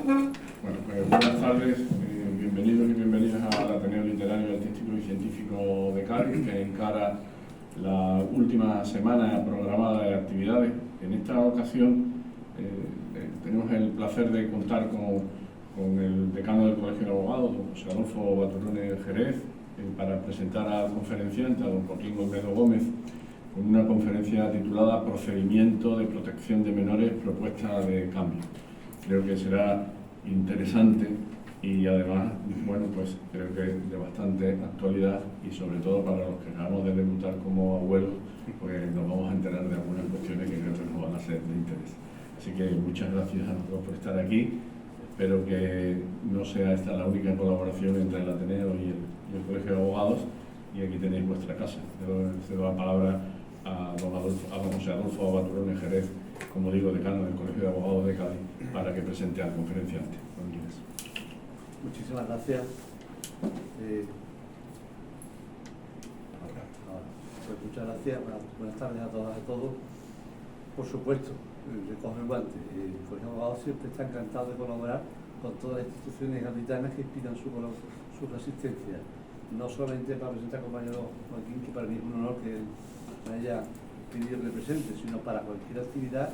Bueno, pues buenas tardes, bienvenidos y bienvenidas al Ateneo Literario, Artístico y Científico de Cádiz, que encara la última semana programada de actividades. En esta ocasión tenemos el placer de contar con el decano del Colegio de Abogados, don José Adolfo Baturone Jerez, para presentar al conferenciante, a don Joaquín Olmedo Gómez, con una conferencia titulada Procedimiento de Protección de Menores, propuesta de cambio. Creo que será interesante y además, bueno, pues creo que de bastante actualidad, y sobre todo para los que acabamos de debutar como abuelos, pues nos vamos a enterar de algunas cuestiones que creo que nos van a ser de interés. Así que muchas gracias a nosotros por estar aquí. Espero que no sea esta la única colaboración entre el Ateneo y el Colegio de Abogados, y aquí tenéis vuestra casa. Cedo la palabra a don José Adolfo Baturone Jerez, como digo, decano del Colegio de Abogados de Cádiz, para que presente al conferenciante. Muchísimas gracias. Pues muchas gracias. Buenas tardes a todas y a todos. Por supuesto, recojo el guante. El Colegio de Abogados siempre está encantado de colaborar con todas las instituciones gaditanas que inspiran su resistencia. No solamente para presentar al compañero Joaquín, que para mí es un honor que me haya pedido que le presente, sino para cualquier actividad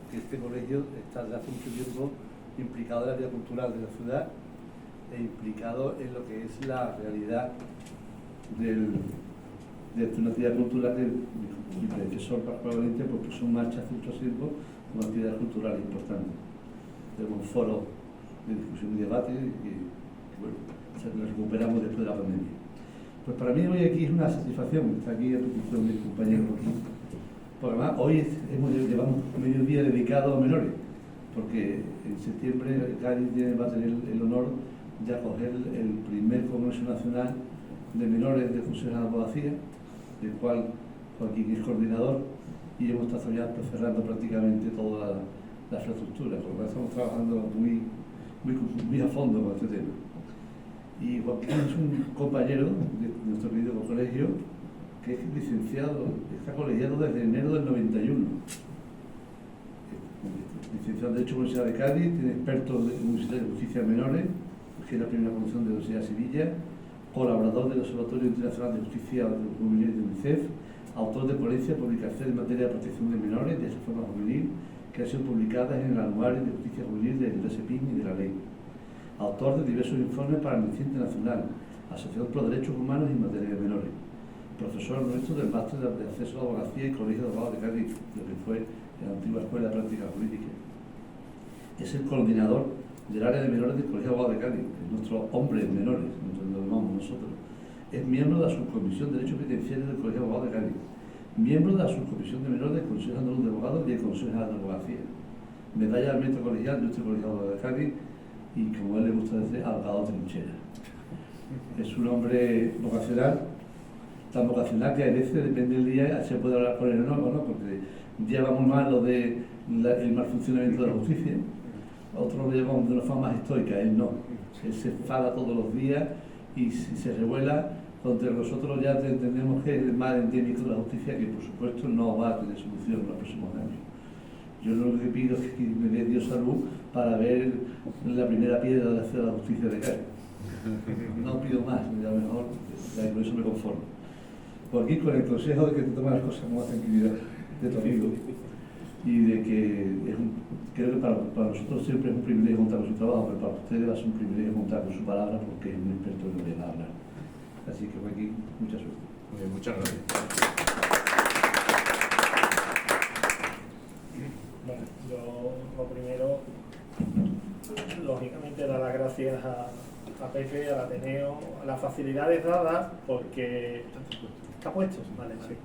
que este colegio está desde hace mucho tiempo implicado en la vida cultural de la ciudad e implicado en lo que es la realidad de una actividad cultural que mi predecesor probablemente pues puso en marcha hace mucho tiempo como actividad cultural importante. Tenemos un foro de discusión y debate que bueno, lo recuperamos después de la pandemia. Pues para mí hoy aquí es una satisfacción estar aquí a petición de mis compañeros aquí. Porque además hoy llevamos medio día dedicado a menores, porque en septiembre Cádiz va a tener el honor de acoger el primer Congreso Nacional de Menores de Consejos de Abogacía, del cual Joaquín es coordinador, y hemos estado ya cerrando prácticamente toda la infraestructura, por lo cual estamos trabajando muy a fondo con este tema. Y Joaquín es un compañero de nuestro querido colegio que es licenciado, está colegiado desde enero del 91. Licenciado en Derecho por la Universidad de Cádiz, tiene expertos de Universidad de Justicia de Menores, que es la primera promoción de la Universidad de Sevilla, colaborador del Observatorio Internacional de Justicia Juvenil de UNICEF, autor de ponencias y publicaciones en materia de protección de menores y de reforma juvenil, que han sido publicadas en el Anuario de Justicia Juvenil del RSPIN y de la Ley. Autor de diversos informes para Amnistía Internacional, Asociación por Derechos Humanos en materia de menores. Profesor nuestro del Máster de Acceso a la Abogacía y Colegio de Abogados de Cádiz, lo que fue la antigua Escuela de Práctica Jurídica. Es el coordinador del área de menores del Colegio de Abogados de Cádiz, que es nuestro hombre de menores, lo llamamos nosotros. Es miembro de la Subcomisión de Derechos Penitenciarios del Colegio de Abogados de Cádiz, miembro de la Subcomisión de Menores del Consejo Andaluz de Abogados y del Consejo General de Abogacía. Medalla al Mérito Colegial de nuestro Colegio de Abogados de Cádiz y, como a él le gusta decir, abogado trinchera. Es un hombre vocacional, tan vocacional que a veces, depende del día, se puede hablar con él o no, porque llevamos mal lo del mal funcionamiento de la justicia. Otros lo llevamos de una forma más estoica, él no. Él se enfada todos los días y si se revuela contra nosotros ya entendemos que es el mal endémico de la justicia, que por supuesto no va a tener solución en los próximos años. Yo lo que pido es que me dé Dios salud para ver la primera piedra de la ciudad de la justicia de Cádiz. No pido más, a lo mejor por eso me conformo. Por aquí con el consejo de que te tomen las cosas con más tranquilidad de tu amigo, y de que creo que para nosotros siempre es un privilegio contar con su trabajo, pero para ustedes va a ser un privilegio contar con su palabra, porque es un experto en lo que va a hablar. Así que Joaquín, mucha suerte. Muy bien, muchas gracias. Bueno, yo lo primero, lógicamente, dar las gracias a Pepe, al Ateneo, a las facilidades dadas, porque está puesto, vale, sí.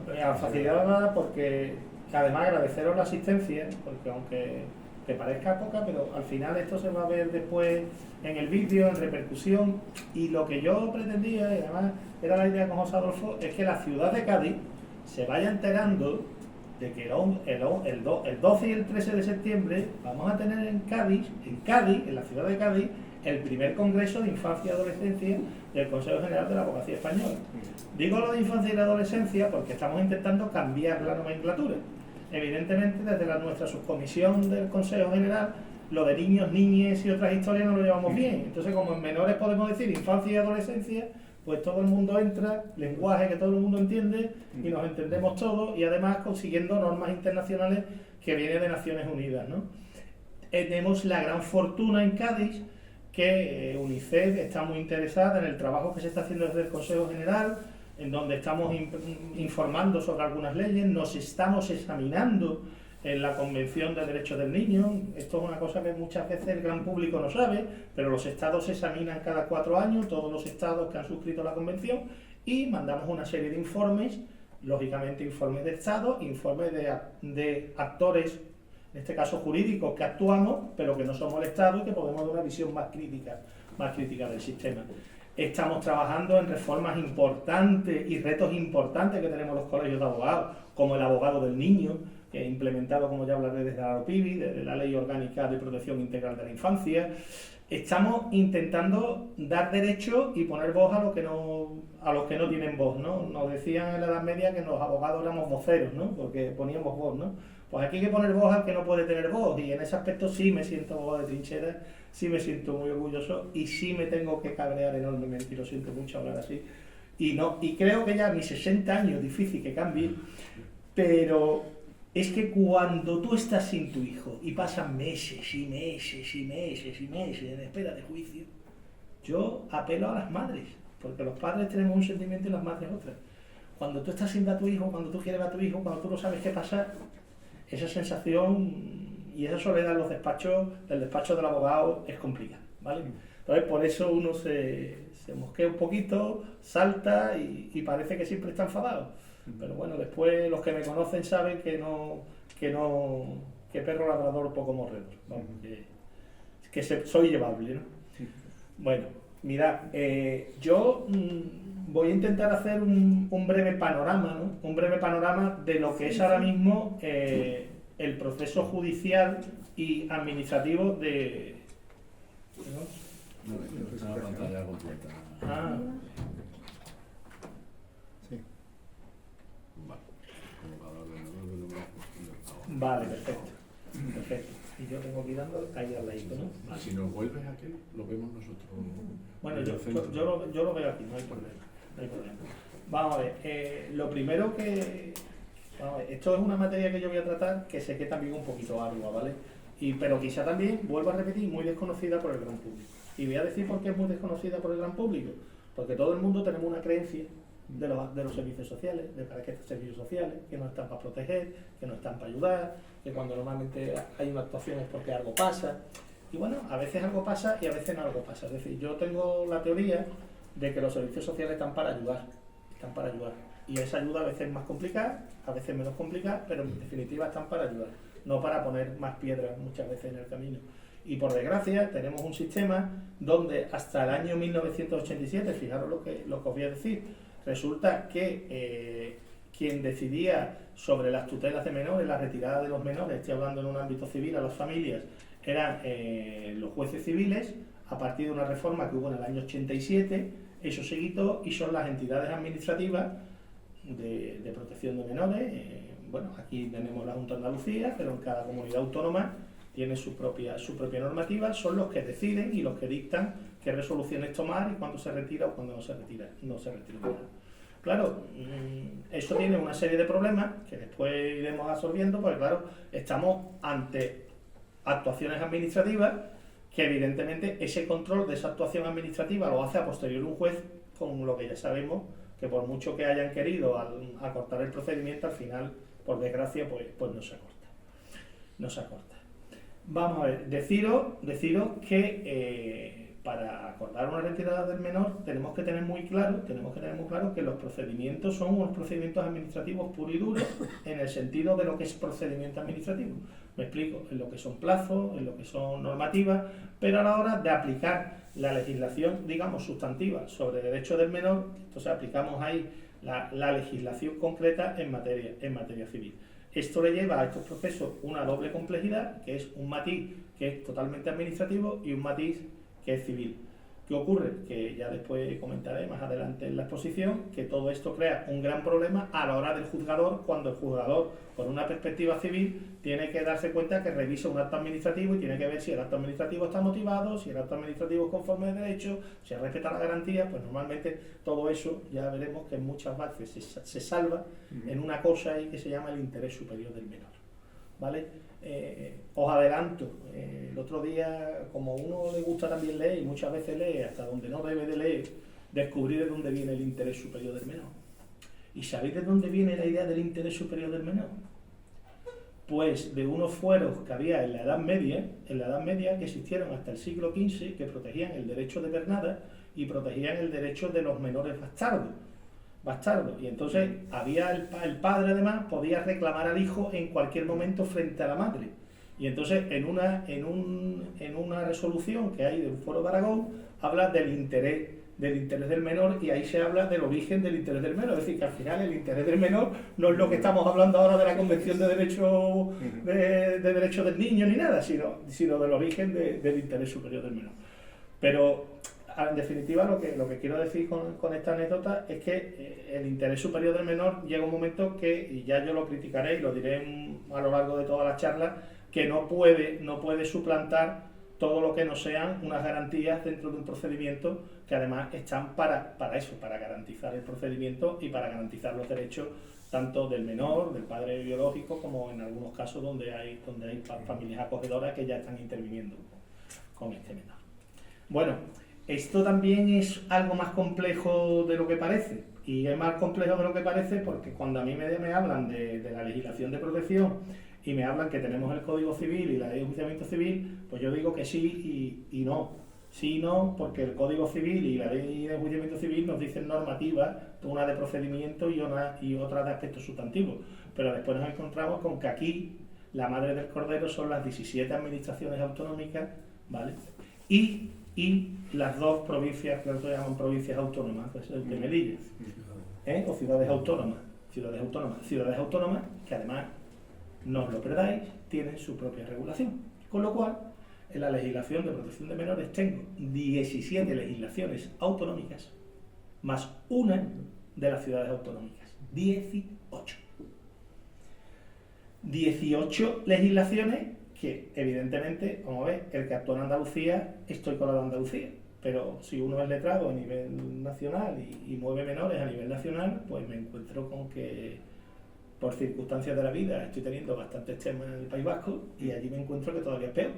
A las facilidades dadas porque además agradeceros la asistencia, porque aunque te parezca poca, pero al final esto se va a ver después en el vídeo, en repercusión, y lo que yo pretendía, y además era la idea con José Adolfo, es que la ciudad de Cádiz se vaya enterando de que el 12 y el 13 de septiembre vamos a tener en Cádiz, en la ciudad de Cádiz, el primer Congreso de Infancia y Adolescencia del Consejo General de la Abogacía Española. Digo lo de infancia y la adolescencia porque estamos intentando cambiar la nomenclatura. Evidentemente, desde nuestra subcomisión del Consejo General lo de niños, niñes y otras historias no lo llevamos bien. Entonces, como en menores podemos decir infancia y adolescencia, pues todo el mundo entra, lenguaje que todo el mundo entiende y nos entendemos todos, y además consiguiendo normas internacionales que vienen de Naciones Unidas, ¿no? Tenemos la gran fortuna en Cádiz que UNICEF está muy interesada en el trabajo que se está haciendo desde el Consejo General, en donde estamos informando sobre algunas leyes, nos estamos examinando en la Convención de Derechos del Niño. Esto es una cosa que muchas veces el gran público no sabe, pero los estados se examinan cada 4 años, todos los estados que han suscrito la Convención, y mandamos una serie de informes, lógicamente informes de estado, informes de actores, en este caso jurídicos, que actuamos, pero que no somos el Estado y que podemos dar una visión más crítica del sistema. Estamos trabajando en reformas importantes y retos importantes que tenemos los colegios de abogados, como el abogado del niño, que he implementado, como ya hablaré, desde la OPIBI, desde la Ley Orgánica de Protección Integral de la Infancia. Estamos intentando dar derecho y poner voz a los que no tienen voz, ¿no? Nos decían en la Edad Media que los abogados éramos voceros, ¿no? Porque poníamos voz, ¿no? Pues aquí hay que poner voz al que no puede tener voz, y en ese aspecto sí me siento abogado de trinchera, sí me siento muy orgulloso y sí me tengo que cabrear enormemente, y lo siento mucho hablar así. Y creo que ya a mis 60 años, difícil que cambie, pero es que cuando tú estás sin tu hijo y pasan meses y meses y meses y meses en espera de juicio, yo apelo a las madres, porque los padres tenemos un sentimiento y las madres otra. Cuando tú estás sin ver a tu hijo, cuando tú quieres ver a tu hijo, cuando tú no sabes qué pasa, esa sensación y esa soledad en los despachos, del despacho del abogado, es complicada, ¿vale? Entonces por eso uno se mosquea un poquito, salta y parece que siempre está enfadado. Pero bueno, después los que me conocen saben que perro ladrador poco mordedor, vamos, soy llevable, ¿no? Bueno, mirad, yo voy a intentar hacer un breve panorama, ¿no? Un breve panorama de lo que es ahora mismo el proceso judicial y administrativo de... No, está la pantalla completa. Ah. Vale, perfecto. Y yo tengo que ir dando ahí al ladito, ¿no? Vale. Si nos vuelves aquí, lo vemos nosotros. Bueno, yo lo veo aquí, no hay problema. Vamos a ver, lo primero que... Vamos a ver, esto es una materia que yo voy a tratar que sé que también es un poquito ardua, ¿vale? Pero quizá también, vuelvo a repetir, muy desconocida por el gran público. Y voy a decir por qué es muy desconocida por el gran público. Porque todo el mundo tenemos una creencia de los servicios sociales, de para qué estos servicios sociales, que no están para proteger, que no están para ayudar, que cuando normalmente hay una actuación es porque algo pasa. Y bueno, a veces algo pasa y a veces no algo pasa. Es decir, yo tengo la teoría de que los servicios sociales están para ayudar. Y esa ayuda a veces es más complicada, a veces menos complicada, pero en definitiva están para ayudar, no para poner más piedras muchas veces en el camino. Y por desgracia tenemos un sistema donde hasta el año 1987, fijaros lo que os voy a decir, resulta que quien decidía sobre las tutelas de menores, la retirada de los menores, estoy hablando en un ámbito civil a las familias, eran los jueces civiles. A partir de una reforma que hubo en el año 87, eso se quitó y son las entidades administrativas de protección de menores. Bueno, aquí tenemos la Junta de Andalucía, pero en cada comunidad autónoma tiene su propia normativa, son los que deciden y los que dictan qué resoluciones tomar y cuándo se retira o cuándo no se retira nada. Claro, eso tiene una serie de problemas que después iremos absorbiendo, porque claro, estamos ante actuaciones administrativas que evidentemente ese control de esa actuación administrativa lo hace a posteriori un juez, con lo que ya sabemos que por mucho que hayan querido acortar el procedimiento, al final, por desgracia, pues no se acorta. Vamos a ver, deciros que para acordar una retirada del menor tenemos que tener muy claro que los procedimientos son unos procedimientos administrativos puros y duros en el sentido de lo que es procedimiento administrativo. Me explico, en lo que son plazos, en lo que son normativas, pero a la hora de aplicar la legislación, digamos, sustantiva sobre derecho del menor, entonces aplicamos ahí la legislación concreta en materia civil. Esto le lleva a estos procesos una doble complejidad, que es un matiz que es totalmente administrativo y un matiz que es civil. ¿Qué ocurre? Que ya después comentaré más adelante en la exposición que todo esto crea un gran problema a la hora del juzgador, cuando el juzgador, con una perspectiva civil, tiene que darse cuenta que revisa un acto administrativo y tiene que ver si el acto administrativo está motivado, si el acto administrativo es conforme al derecho, si respeta la garantía. Pues normalmente todo eso ya veremos que muchas veces se salva en una cosa ahí que se llama el interés superior del menor, ¿vale? Os adelanto, el otro día, como a uno le gusta también leer y muchas veces lee hasta donde no debe de leer, descubrí de dónde viene el interés superior del menor. ¿Y sabéis de dónde viene la idea del interés superior del menor? Pues de unos fueros que había en la Edad Media, que existieron hasta el siglo XV, que protegían el derecho de pernada y protegían el derecho de los menores bastardos. Y entonces había el padre, además, podía reclamar al hijo en cualquier momento frente a la madre. Y entonces en una resolución que hay del Foro de Aragón habla del interés del menor, y ahí se habla del origen del interés del menor. Es decir, que al final el interés del menor no es lo que estamos hablando ahora de la Convención de Derechos del Niño ni nada, sino del origen del interés superior del menor. Pero en definitiva, lo que quiero decir con esta anécdota es que el interés superior del menor llega un momento que, y ya yo lo criticaré y lo diré a lo largo de todas las charlas, que no puede suplantar todo lo que no sean unas garantías dentro de un procedimiento, que además están para eso, para garantizar el procedimiento y para garantizar los derechos tanto del menor, del padre biológico, como en algunos casos donde hay familias acogedoras que ya están interviniendo con este menor. Bueno, esto también es algo más complejo de lo que parece, y es más complejo de lo que parece porque cuando a mí me hablan de la legislación de protección y me hablan que tenemos el Código Civil y la Ley de Enjuiciamiento Civil, pues yo digo que sí y no. Sí y no, porque el Código Civil y la Ley de Enjuiciamiento Civil nos dicen normativas, una de procedimiento y otra de aspectos sustantivos, pero después nos encontramos con que aquí la madre del cordero son las 17 administraciones autonómicas, ¿vale? Y las dos provincias que se llaman provincias autónomas, pues el de Melilla, o ciudades autónomas que además, no os lo perdáis, tienen su propia regulación. Con lo cual, en la legislación de protección de menores tengo 17 legislaciones autonómicas más una de las ciudades autonómicas. 18 legislaciones que, evidentemente, como veis, el que actúa en Andalucía, estoy con la de Andalucía. Pero si uno es letrado a nivel nacional y mueve menores a nivel nacional, pues me encuentro con que, por circunstancias de la vida, estoy teniendo bastantes temas en el País Vasco, y allí me encuentro que todavía es peor.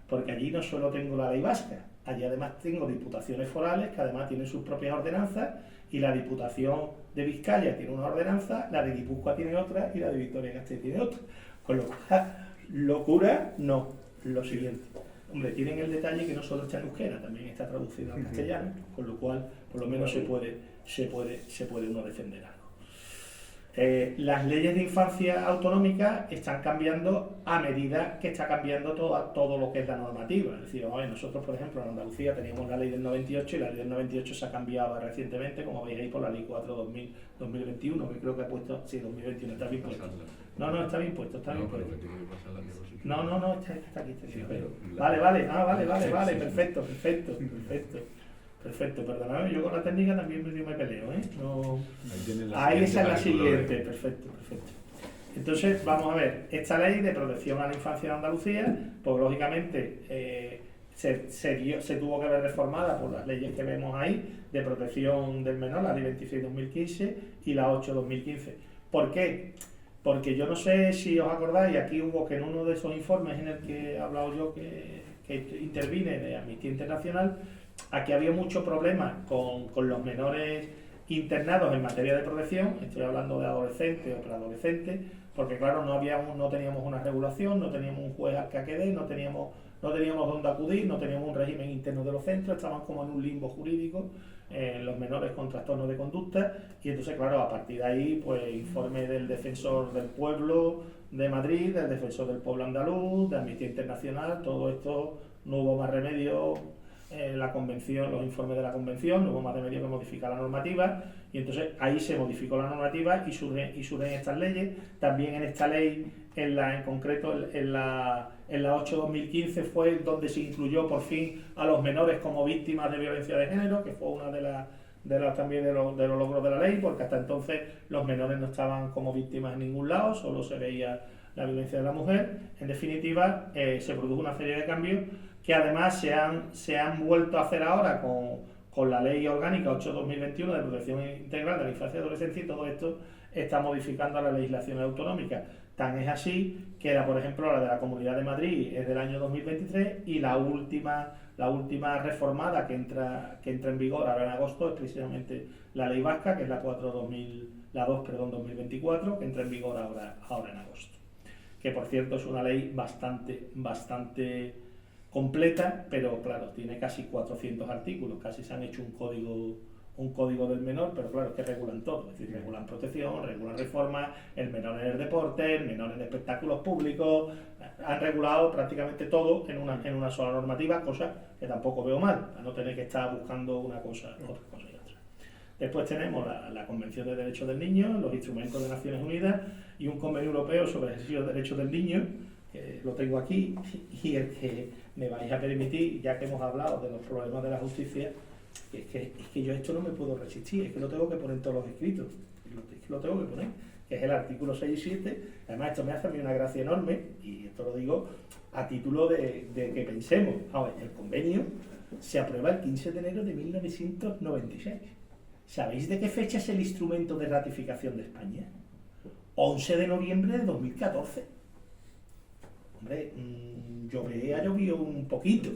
Porque allí no solo tengo la ley vasca, allí además tengo diputaciones forales que además tienen sus propias ordenanzas, y la Diputación de Vizcaya tiene una ordenanza, la de Guipúzcoa tiene otra y la de Vitoria-Gasteiz tiene otra. Con lo cual, locura no. Lo siguiente. Hombre, tienen el detalle que no solo está en euskera, también está traducido al castellano, con lo cual por lo menos se puede uno defender algo. Las leyes de infancia autonómicas están cambiando a medida que está cambiando todo lo que es la normativa. Es decir, nosotros, por ejemplo, en Andalucía teníamos la ley del 98 y la ley del 98 se ha cambiado recientemente, como veis ahí, por la ley 4/2021, que creo que ha puesto, sí, 2021, está bien puesto. No, está bien puesto, está bien puesto. No, está aquí. Vale, perfecto, perdóname, yo con la técnica también me peleo, ¿eh? No... Ahí esa es la siguiente, perfecto. Entonces, vamos a ver, esta ley de protección a la infancia de Andalucía, pues lógicamente se tuvo que ver reformada por las leyes que vemos ahí de protección del menor, la ley 26/2015 y la 8/2015. ¿Por qué? Porque yo no sé si os acordáis, aquí hubo que en uno de esos informes en el que he hablado yo que intervine de Amnistía Internacional, aquí había mucho problema con los menores internados en materia de protección. Estoy hablando de adolescentes o preadolescentes, porque claro, no teníamos una regulación, no teníamos un juez al que acceder, no teníamos dónde acudir, no teníamos un régimen interno de los centros, estaban como en un limbo jurídico, los menores con trastornos de conducta, y entonces claro, a partir de ahí, pues informe del Defensor del Pueblo de Madrid, del Defensor del Pueblo andaluz, de Amnistía Internacional, todo esto no hubo más remedio la convención, los informes de la convención, no hubo más remedio que modificar la normativa, y entonces ahí se modificó la normativa y surgen estas leyes. También en esta ley, en concreto en la 8/2015, fue donde se incluyó por fin a los menores como víctimas de violencia de género, que fue una también de los logros de la ley, porque hasta entonces los menores no estaban como víctimas en ningún lado, solo se veía la violencia de la mujer. En definitiva, se produjo una serie de cambios que además se han vuelto a hacer ahora con la Ley Orgánica 8/2021 de Protección Integral de la Infancia y Adolescencia, y todo esto está modificando la legislación autonómica. Tan es así que, por ejemplo, la de la Comunidad de Madrid es del año 2023, y la última reformada que entra en vigor ahora en agosto es precisamente la Ley Vasca, que es la 2/2024, que entra en vigor ahora en agosto. Que, por cierto, es una ley bastante completa, pero claro, tiene casi 400 artículos, casi se han hecho un código del menor, pero claro, es que regulan todo, es decir, regulan protección, regulan reformas, el menor en el deporte, el menor en espectáculos públicos, han regulado prácticamente todo en una sola normativa, cosa que tampoco veo mal, a no tener que estar buscando una cosa, otra cosa y otra. Después tenemos la Convención de Derechos del Niño, los instrumentos de Naciones Unidas y un convenio europeo sobre el ejercicio de derechos del niño, que lo tengo aquí, y el que me vais a permitir, ya que hemos hablado de los problemas de la justicia, es que yo esto no me puedo resistir, es que lo tengo que poner en todos los escritos, es que lo tengo que poner, que es el artículo 6 y 7. Además, esto me hace a mí una gracia enorme, y esto lo digo a título de que pensemos. El convenio se aprueba el 15 de enero de 1996. ¿Sabéis de qué fecha es el instrumento de ratificación de España? 11 de noviembre de 2014. Hombre, ha llovido un poquito.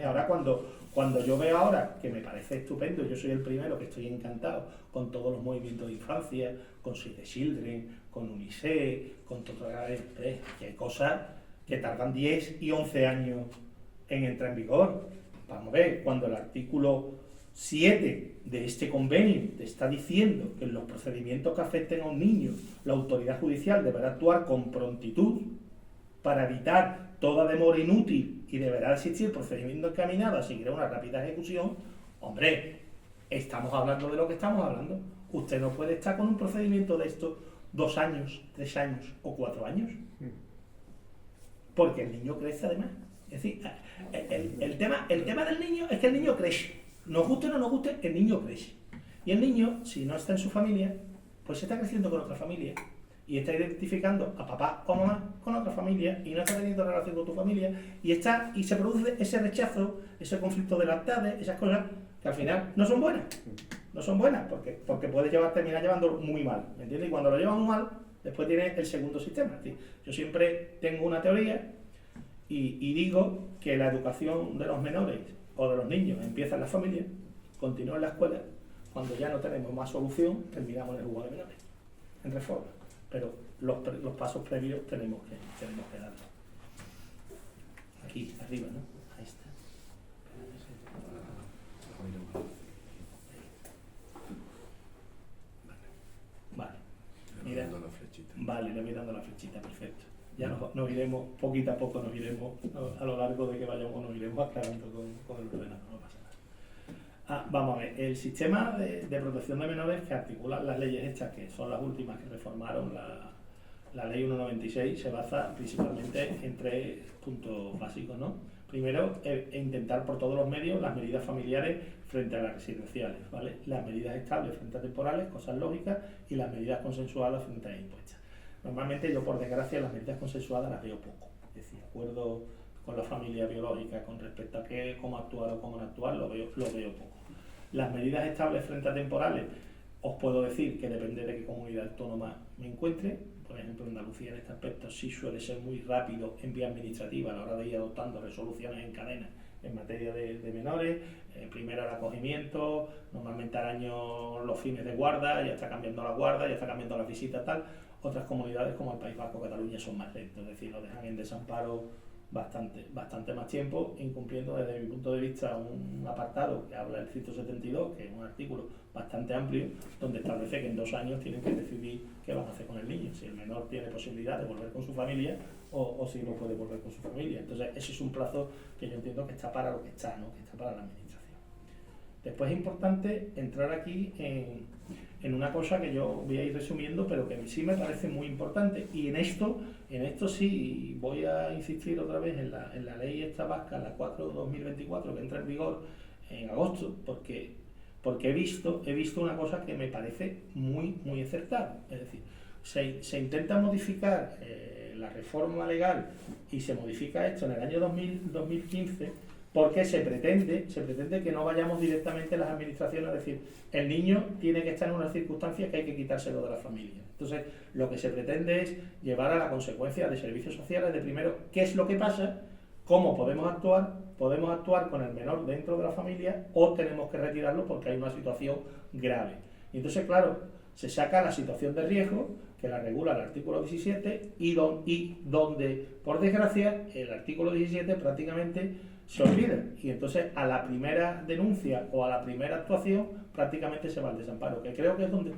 Ahora cuando yo veo ahora, que me parece estupendo, yo soy el primero que estoy encantado con todos los movimientos de infancia, con Save the Children, con UNICEF, con todas que hay cosas que tardan 10 y 11 años en entrar en vigor. Vamos a ver, cuando el artículo 7 de este convenio te está diciendo que en los procedimientos que afecten a un niño, la autoridad judicial deberá actuar con prontitud para evitar toda demora inútil y deberá existir procedimiento encaminado a seguir una rápida ejecución. Hombre, estamos hablando de lo que estamos hablando. Usted no puede estar con un procedimiento de estos 2 años, 3 años o 4 años, porque el niño crece además. Es decir, el tema del niño es que el niño crece. Nos guste o no nos guste, el niño crece. Y el niño, si no está en su familia, pues está creciendo con otra familia. Y está identificando a papá o mamá con otra familia, y no está teniendo relación con tu familia, y se produce ese rechazo, ese conflicto de lealtades, esas cosas que al final no son buenas. No son buenas porque puedes terminar llevándolo muy mal, ¿me entiendes? Y cuando lo llevas muy mal, después tienes el segundo sistema. Es decir, yo siempre tengo una teoría y digo que la educación de los menores o de los niños empieza en la familia, continúa en la escuela. Cuando ya no tenemos más solución, terminamos en el juzgado de menores, en reforma. Pero los pasos previos tenemos que darlos. Aquí, arriba, ¿no? Ahí está. Vale. Mira. Vale, le voy dando la flechita, perfecto. Ya nos iremos, poquito a poco nos iremos, a lo largo de que vayamos, nos iremos aclarando con el ordenador, no pasa nada. Vamos a ver, el sistema de protección de menores que articulan las leyes estas, que son las últimas que reformaron la ley 196, se basa principalmente en 3 puntos básicos, ¿no? Primero, intentar por todos los medios las medidas familiares frente a las residenciales, ¿vale? Las medidas estables frente a temporales, cosas lógicas, y las medidas consensuadas frente a impuestas. Normalmente yo, por desgracia, las medidas consensuadas las veo poco. Es decir, acuerdo con la familia biológica con respecto a cómo actuar o cómo no actuar, lo veo poco. Las medidas estables frente a temporales, os puedo decir que depende de qué comunidad autónoma me encuentre. Por ejemplo, Andalucía en este aspecto sí suele ser muy rápido en vía administrativa a la hora de ir adoptando resoluciones en cadena en materia de menores. Primero el acogimiento, normalmente al año los fines de guarda, ya está cambiando la guarda, ya está cambiando la visita, tal. Otras comunidades como el País Vasco o Cataluña son más lentos, es decir, lo dejan en desamparo bastante más tiempo, incumpliendo desde mi punto de vista un apartado que habla del 172, que es un artículo bastante amplio, donde establece que en 2 años tienen que decidir qué van a hacer con el niño, si el menor tiene posibilidad de volver con su familia o si no puede volver con su familia. Entonces ese es un plazo que yo entiendo que está para lo que está, ¿no? Que está para la administración. Después es importante entrar aquí en una cosa que yo voy a ir resumiendo, pero que sí me parece muy importante, y en esto sí voy a insistir otra vez en la ley esta vasca, la 4/2024, que entra en vigor en agosto, porque he visto una cosa que me parece muy acertada. Es decir, se intenta modificar la reforma legal y se modifica esto en el año 2015, porque se pretende que no vayamos directamente a las administraciones a decir el niño tiene que estar en unas circunstancias que hay que quitárselo de la familia. Entonces, lo que se pretende es llevar a la consecuencia de servicios sociales de primero qué es lo que pasa, cómo podemos actuar con el menor dentro de la familia o tenemos que retirarlo porque hay una situación grave. Y entonces, claro, se saca la situación de riesgo, que la regula el artículo 17, y donde, por desgracia, el artículo 17 prácticamente se olvida. Y entonces, a la primera denuncia o a la primera actuación, prácticamente se va al desamparo, que creo que es donde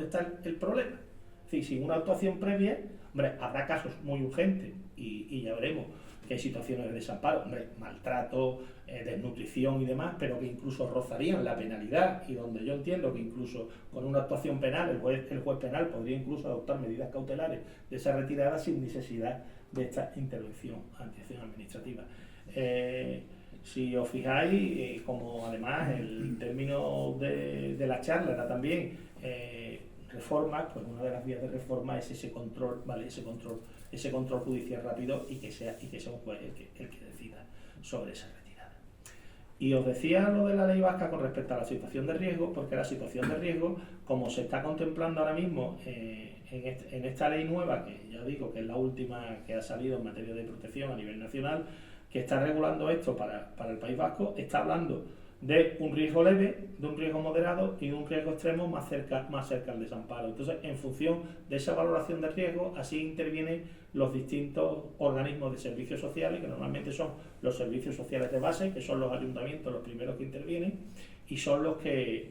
está el problema. Es decir, sin una actuación previa, hombre, habrá casos muy urgentes y ya veremos que hay situaciones de desamparo, hombre, maltrato, desnutrición y demás, pero que incluso rozarían la penalidad, y donde yo entiendo que incluso con una actuación penal el juez penal podría incluso adoptar medidas cautelares de esa retirada sin necesidad de esta intervención, acción administrativa. Si os fijáis, como además el término de la charla era también reformas, pues una de las vías de reforma es ese control, ¿vale? Ese control judicial rápido y que sea un juez el que decida sobre esa retirada. Y os decía lo de la ley vasca con respecto a la situación de riesgo, porque la situación de riesgo, como se está contemplando ahora mismo en esta ley nueva, que ya digo que es la última que ha salido en materia de protección a nivel nacional, que está regulando esto para el País Vasco, está hablando de un riesgo leve, de un riesgo moderado y de un riesgo extremo más cerca al desamparo. Entonces, en función de esa valoración de riesgo, así intervienen los distintos organismos de servicios sociales, que normalmente son los servicios sociales de base, que son los ayuntamientos los primeros que intervienen, y son los que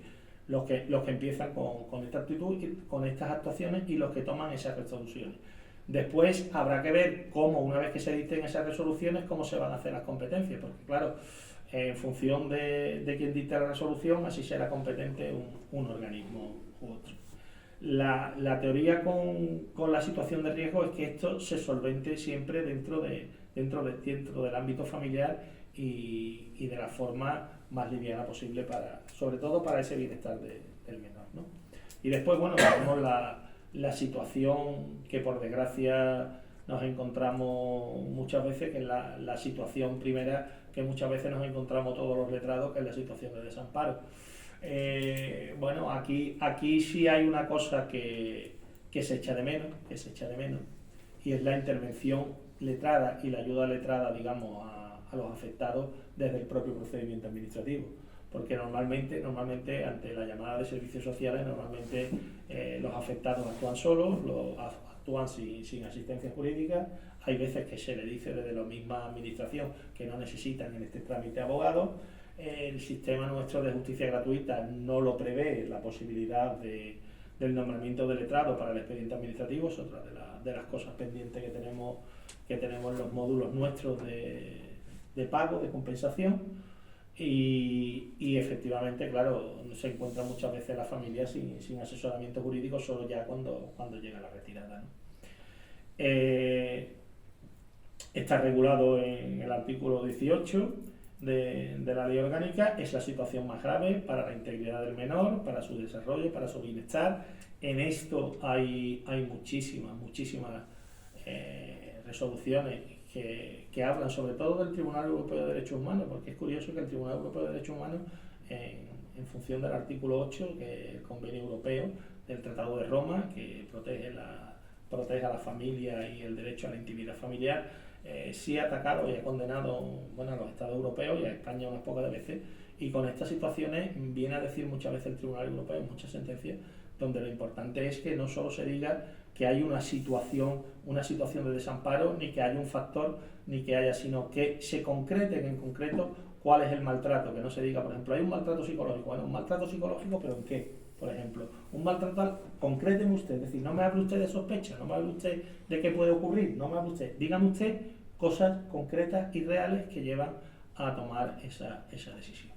empiezan con esta actitud, con estas actuaciones, y los que toman esas resoluciones. Después habrá que ver cómo, una vez que se dicten esas resoluciones, cómo se van a hacer las competencias, porque claro, en función de quien dicte la resolución, así será competente un organismo u otro. La teoría con la situación de riesgo es que esto se solvente siempre dentro del ámbito familiar y de la forma más liviana posible, sobre todo para ese bienestar del menor, ¿no? Y después, bueno, tenemos la situación que por desgracia nos encontramos muchas veces, que es la situación primera que muchas veces nos encontramos todos los letrados, que es la situación de desamparo. Bueno, aquí sí hay una cosa que se echa de menos, y es la intervención letrada y la ayuda letrada, digamos, a los afectados desde el propio procedimiento administrativo. Porque normalmente ante la llamada de servicios sociales, los afectados actúan solos, actúan sin asistencia jurídica. Hay veces que se le dice desde la misma administración que no necesitan en este trámite abogados. El sistema nuestro de justicia gratuita no lo prevé, la posibilidad del nombramiento de letrado para el expediente administrativo. Es otra de las cosas pendientes que tenemos en los módulos nuestros de pago, de compensación. Y efectivamente, claro, se encuentra muchas veces la familia sin asesoramiento jurídico, solo ya cuando llega la retirada, ¿no? Está regulado en el artículo 18 de la ley orgánica. Es la situación más grave para la integridad del menor, para su desarrollo, para su bienestar. En esto hay muchísimas resoluciones que hablan sobre todo del Tribunal Europeo de Derechos Humanos, porque es curioso que el Tribunal Europeo de Derechos Humanos, en función del artículo 8, que es el Convenio Europeo del Tratado de Roma, que protege a la familia y el derecho a la intimidad familiar, sí ha atacado y ha condenado, bueno, a los Estados europeos y a España unas pocas veces, y con estas situaciones viene a decir muchas veces el Tribunal Europeo, en muchas sentencias, donde lo importante es que no solo se diga que hay una situación de desamparo, ni que haya un factor, ni que haya, sino que se concrete en concreto cuál es el maltrato, que no se diga, por ejemplo, hay un maltrato psicológico, bueno, un maltrato psicológico, pero ¿en qué? Por ejemplo, un maltrato, concréteme usted, es decir, no me hable usted de sospecha, no me hable usted de qué puede ocurrir, no me hable usted, dígame usted cosas concretas y reales que llevan a tomar esa decisión.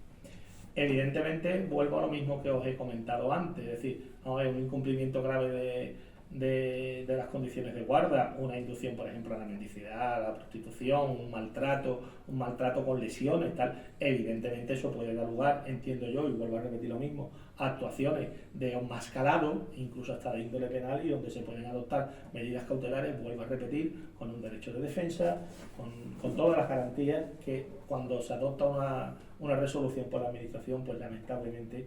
Evidentemente, vuelvo a lo mismo que os he comentado antes, es decir, no es un incumplimiento grave de las condiciones de guarda, una inducción, por ejemplo, a la mendicidad, a la prostitución, un maltrato con lesiones, tal. Evidentemente eso puede dar lugar, entiendo yo, y vuelvo a repetir lo mismo, a actuaciones de un más calado, incluso hasta de índole penal, y donde se pueden adoptar medidas cautelares, vuelvo a repetir, con un derecho de defensa, con todas las garantías que cuando se adopta una resolución por la administración, pues lamentablemente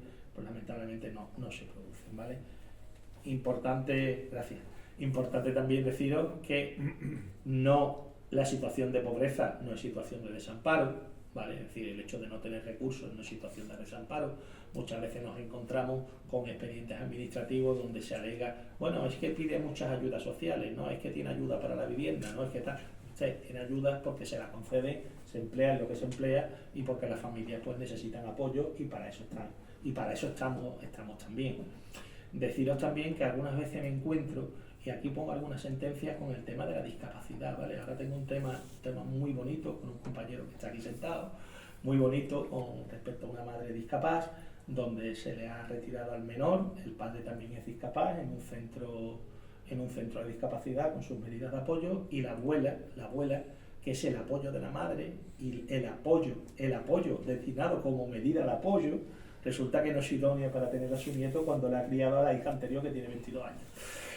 no se producen, ¿vale? Importante también deciros que la situación de pobreza no es situación de desamparo, ¿vale? Es decir, el hecho de no tener recursos no es situación de desamparo. Muchas veces nos encontramos con expedientes administrativos donde se alega, bueno, es que pide muchas ayudas sociales, no es que tiene ayuda para la vivienda, no es que tal. Usted tiene ayudas porque se la concede, se emplea en lo que se emplea y porque las familias pues necesitan apoyo y para eso estamos también. Deciros también que algunas veces me encuentro, y aquí pongo algunas sentencias con el tema de la discapacidad, ¿vale? Ahora tengo un tema muy bonito con un compañero que está aquí sentado, muy bonito con respecto a una madre discapaz, donde se le ha retirado al menor, el padre también es discapaz, en un centro de discapacidad con sus medidas de apoyo, y la abuela, que es el apoyo de la madre, y el apoyo destinado como medida de apoyo, resulta que no es idónea para tener a su nieto cuando le ha criado a la hija anterior que tiene 22 años.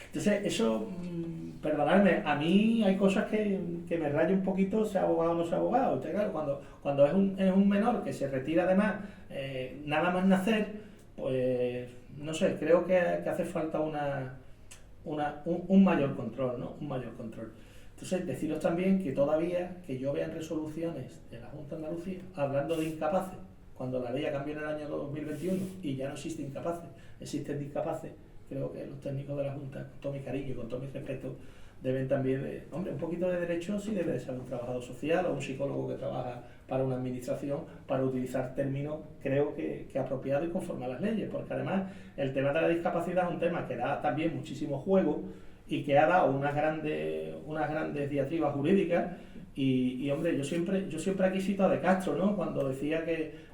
Entonces, eso, perdonadme, a mí hay cosas que me rayo un poquito, sea abogado o no sea abogado. Usted, claro, cuando es un menor que se retira además, nada más nacer, pues, no sé, creo que hace falta un mayor control, ¿no? Un mayor control. Entonces, deciros también que todavía, que yo vea en resoluciones de la Junta de Andalucía, hablando de incapaces, cuando la ley cambió en el año 2021 y ya no existen incapaces, existen discapaces, creo que los técnicos de la Junta, con todo mi cariño y con todo mi respeto, deben también, un poquito de derecho sí debe de ser un trabajador social o un psicólogo que trabaja para una administración, para utilizar términos, creo que apropiados y conforme a las leyes, porque además el tema de la discapacidad es un tema que da también muchísimo juego y que ha dado unas grandes diatribas jurídicas y hombre, yo siempre aquí cito a De Castro, ¿no? Cuando decía que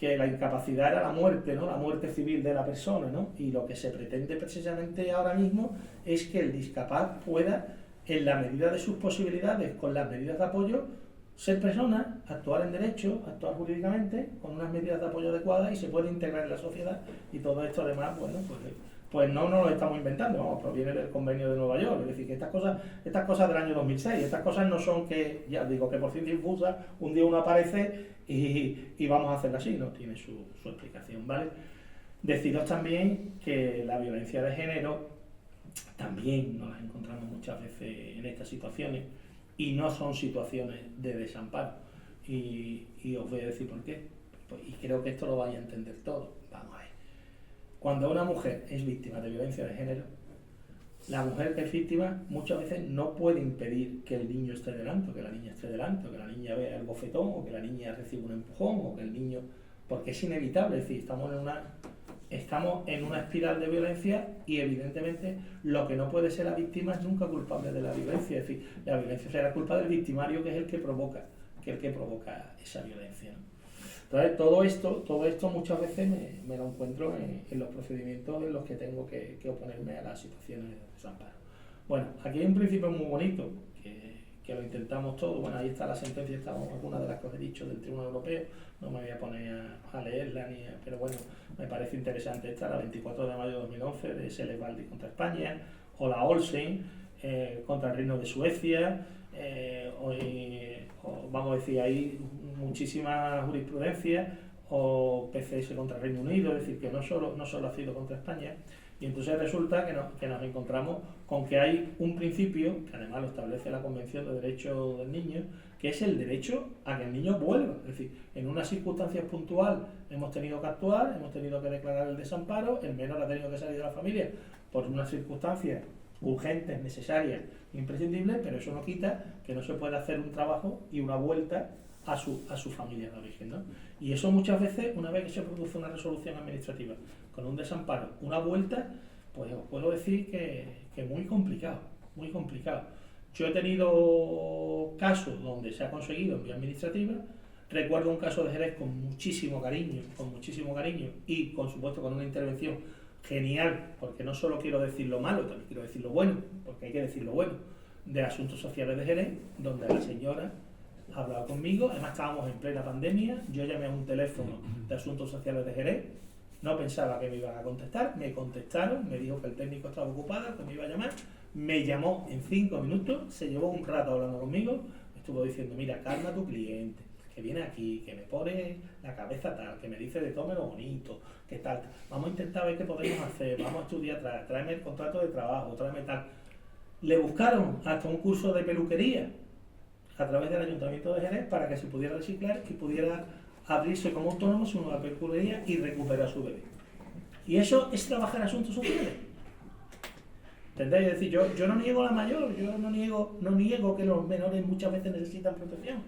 la incapacidad era la muerte, ¿no? La muerte civil de la persona, ¿no? Y lo que se pretende precisamente ahora mismo es que el discapaz pueda, en la medida de sus posibilidades, con las medidas de apoyo, ser persona, actuar en derecho, actuar jurídicamente, con unas medidas de apoyo adecuadas y se puede integrar en la sociedad. Y todo esto además, bueno, pues no lo estamos inventando, vamos, proviene del Convenio de Nueva York, es decir, que estas cosas del año 2006, estas cosas no son que, ya digo, que por ciencia infusa un día uno aparece y vamos a hacerlo así, no tiene su explicación, ¿vale? Deciros también que la violencia de género también nos las encontramos muchas veces en estas situaciones y no son situaciones de desamparo y os voy a decir por qué, y creo que esto lo vais a entender todo. Vamos a ver. Cuando una mujer es víctima de violencia de género, la mujer que es víctima muchas veces no puede impedir que el niño esté delante, o que la niña esté delante, o que la niña vea el bofetón, o que la niña reciba un empujón, o que el niño... Porque es inevitable, es decir, estamos en una espiral de violencia y evidentemente lo que no puede ser la víctima es nunca culpable de la violencia, es decir, la violencia será culpa del victimario que es el que provoca esa violencia, ¿no? Entonces, todo esto muchas veces me lo encuentro en los procedimientos en los que tengo que oponerme a las situaciones de desamparo. Bueno, aquí hay un principio muy bonito, que lo intentamos todos. Bueno, ahí está la sentencia, está alguna de las que os he dicho del Tribunal Europeo, no me voy a poner a leerla, pero bueno, me parece interesante esta, la 24 de mayo de 2011 de Selevaldi contra España, o la Olsen contra el Reino de Suecia, o vamos a decir, hay muchísima jurisprudencia, o PCS contra el Reino Unido, es decir, que no solo ha sido contra España. Y entonces resulta que nos encontramos con que hay un principio, que además lo establece la Convención de Derechos del Niño, que es el derecho a que el niño vuelva. Es decir, en unas circunstancias puntuales hemos tenido que actuar, hemos tenido que declarar el desamparo, el menor ha tenido que salir de la familia por unas circunstancias urgentes, necesarias, imprescindibles, pero eso no quita que no se pueda hacer un trabajo y una vuelta a su familia de origen, ¿no? Y eso muchas veces, una vez que se produce una resolución administrativa con un desamparo, una vuelta, pues os puedo decir que muy complicado, muy complicado. Yo he tenido casos donde se ha conseguido en vía administrativa. Recuerdo un caso de Jerez con muchísimo cariño y por supuesto con una intervención genial, porque no solo quiero decir lo malo, también quiero decir lo bueno, porque hay que decir lo bueno, de Asuntos Sociales de Jerez, donde la señora ha hablado conmigo. Además estábamos en plena pandemia, yo llamé a un teléfono de Asuntos Sociales de Jerez, no pensaba que me iban a contestar, me contestaron, me dijo que el técnico estaba ocupado, que me iba a llamar, me llamó en 5 minutos, se llevó un rato hablando conmigo, me estuvo diciendo, mira, calma a tu cliente, que viene aquí, que me pone la cabeza tal, que me dice de todo lo bonito, que tal, vamos a intentar ver qué podemos hacer, vamos a estudiar, tráeme el contrato de trabajo, tráeme tal. Le buscaron hasta un curso de peluquería a través del Ayuntamiento de Jerez para que se pudiera reciclar y pudiera abrirse como autónomo su nueva peluquería y recuperar su bebé. Y eso es trabajar asuntos sociales. ¿Entendéis? Es decir, yo no niego la mayor, yo no niego que los menores muchas veces necesitan protección,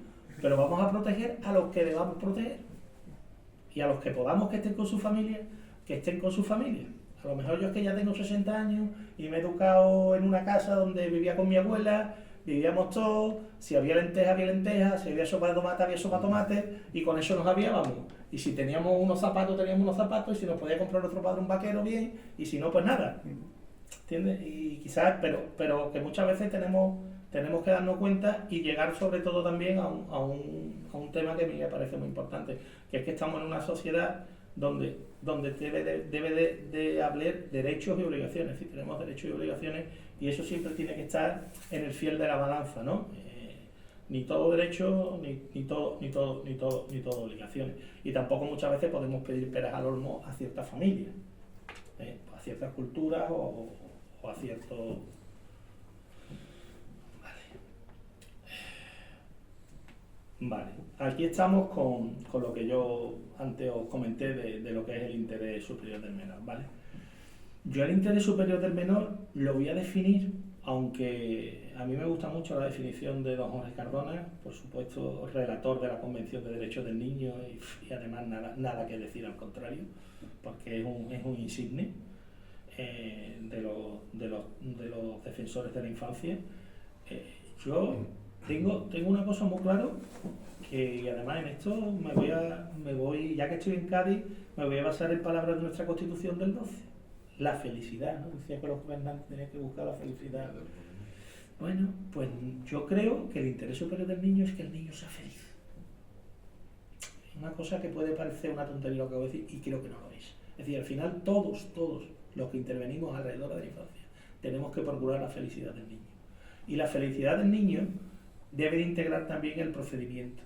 pero vamos a proteger a los que debamos proteger. Y a los que podamos que estén con su familia, que estén con su familia. A lo mejor yo es que ya tengo 60 años y me he educado en una casa donde vivía con mi abuela, vivíamos todos, si había lentejas, había lentejas, si había sopa de tomate, había sopa de tomate, y con eso nos aviábamos. Y si teníamos unos zapatos, teníamos unos zapatos, y si nos podía comprar nuestro padre un vaquero, bien, y si no, pues nada. ¿Entiendes? Y quizás, pero que muchas veces tenemos que darnos cuenta y llegar sobre todo también a un tema que a mí me parece muy importante, que es que estamos en una sociedad donde debe de haber derechos y obligaciones. Es decir, tenemos derechos y obligaciones y eso siempre tiene que estar en el fiel de la balanza, ¿no? Ni todo derecho, ni todo obligaciones. Y tampoco muchas veces podemos pedir peras al olmo a ciertas familias, a ciertas culturas o a ciertos... Vale, aquí estamos con lo que yo antes os comenté de lo que es el interés superior del menor, ¿vale? Yo el interés superior del menor lo voy a definir, aunque a mí me gusta mucho la definición de don Jorge Cardona, por supuesto relator de la Convención de Derechos del Niño y además nada que decir al contrario, porque es un insigne de los defensores de la infancia. Yo tengo una cosa muy claro, que además en esto me voy, ya que estoy en Cádiz, me voy a basar en palabras de nuestra Constitución del 12. La felicidad, ¿no? Decía que los gobernantes tenían que buscar la felicidad. Bueno, pues yo creo que el interés superior del niño es que el niño sea feliz. Es una cosa que puede parecer una tontería lo que voy a decir, y creo que no lo es. Es decir, al final todos los que intervenimos alrededor de la infancia tenemos que procurar la felicidad del niño. Y la felicidad del niño debe de integrar también el procedimiento.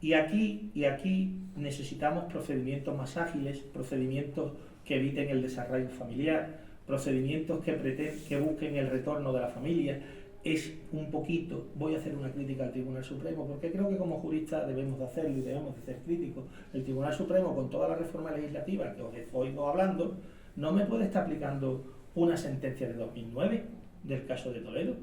Y aquí necesitamos procedimientos más ágiles, procedimientos que eviten el desarraigo familiar, procedimientos que busquen el retorno de la familia. Es un poquito, voy a hacer una crítica al Tribunal Supremo, porque creo que como juristas debemos de hacerlo y debemos de ser críticos. El Tribunal Supremo, con toda la reforma legislativa que os he oído hablando, no me puede estar aplicando una sentencia de 2009 del caso de Toledo.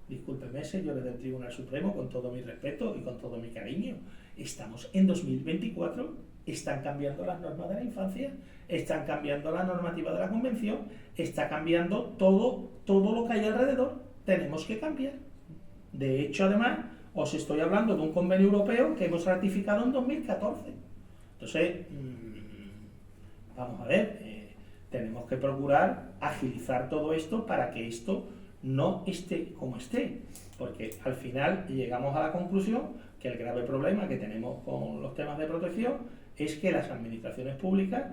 Discúlpeme, señores del Tribunal Supremo, con todo mi respeto y con todo mi cariño. Estamos en 2024, están cambiando las normas de la infancia, están cambiando la normativa de la Convención, está cambiando todo lo que hay alrededor. Tenemos que cambiar. De hecho, además, os estoy hablando de un convenio europeo que hemos ratificado en 2014. Entonces, vamos a ver, tenemos que procurar agilizar todo esto para que esto no esté como esté, porque al final llegamos a la conclusión que el grave problema que tenemos con los temas de protección es que las administraciones públicas,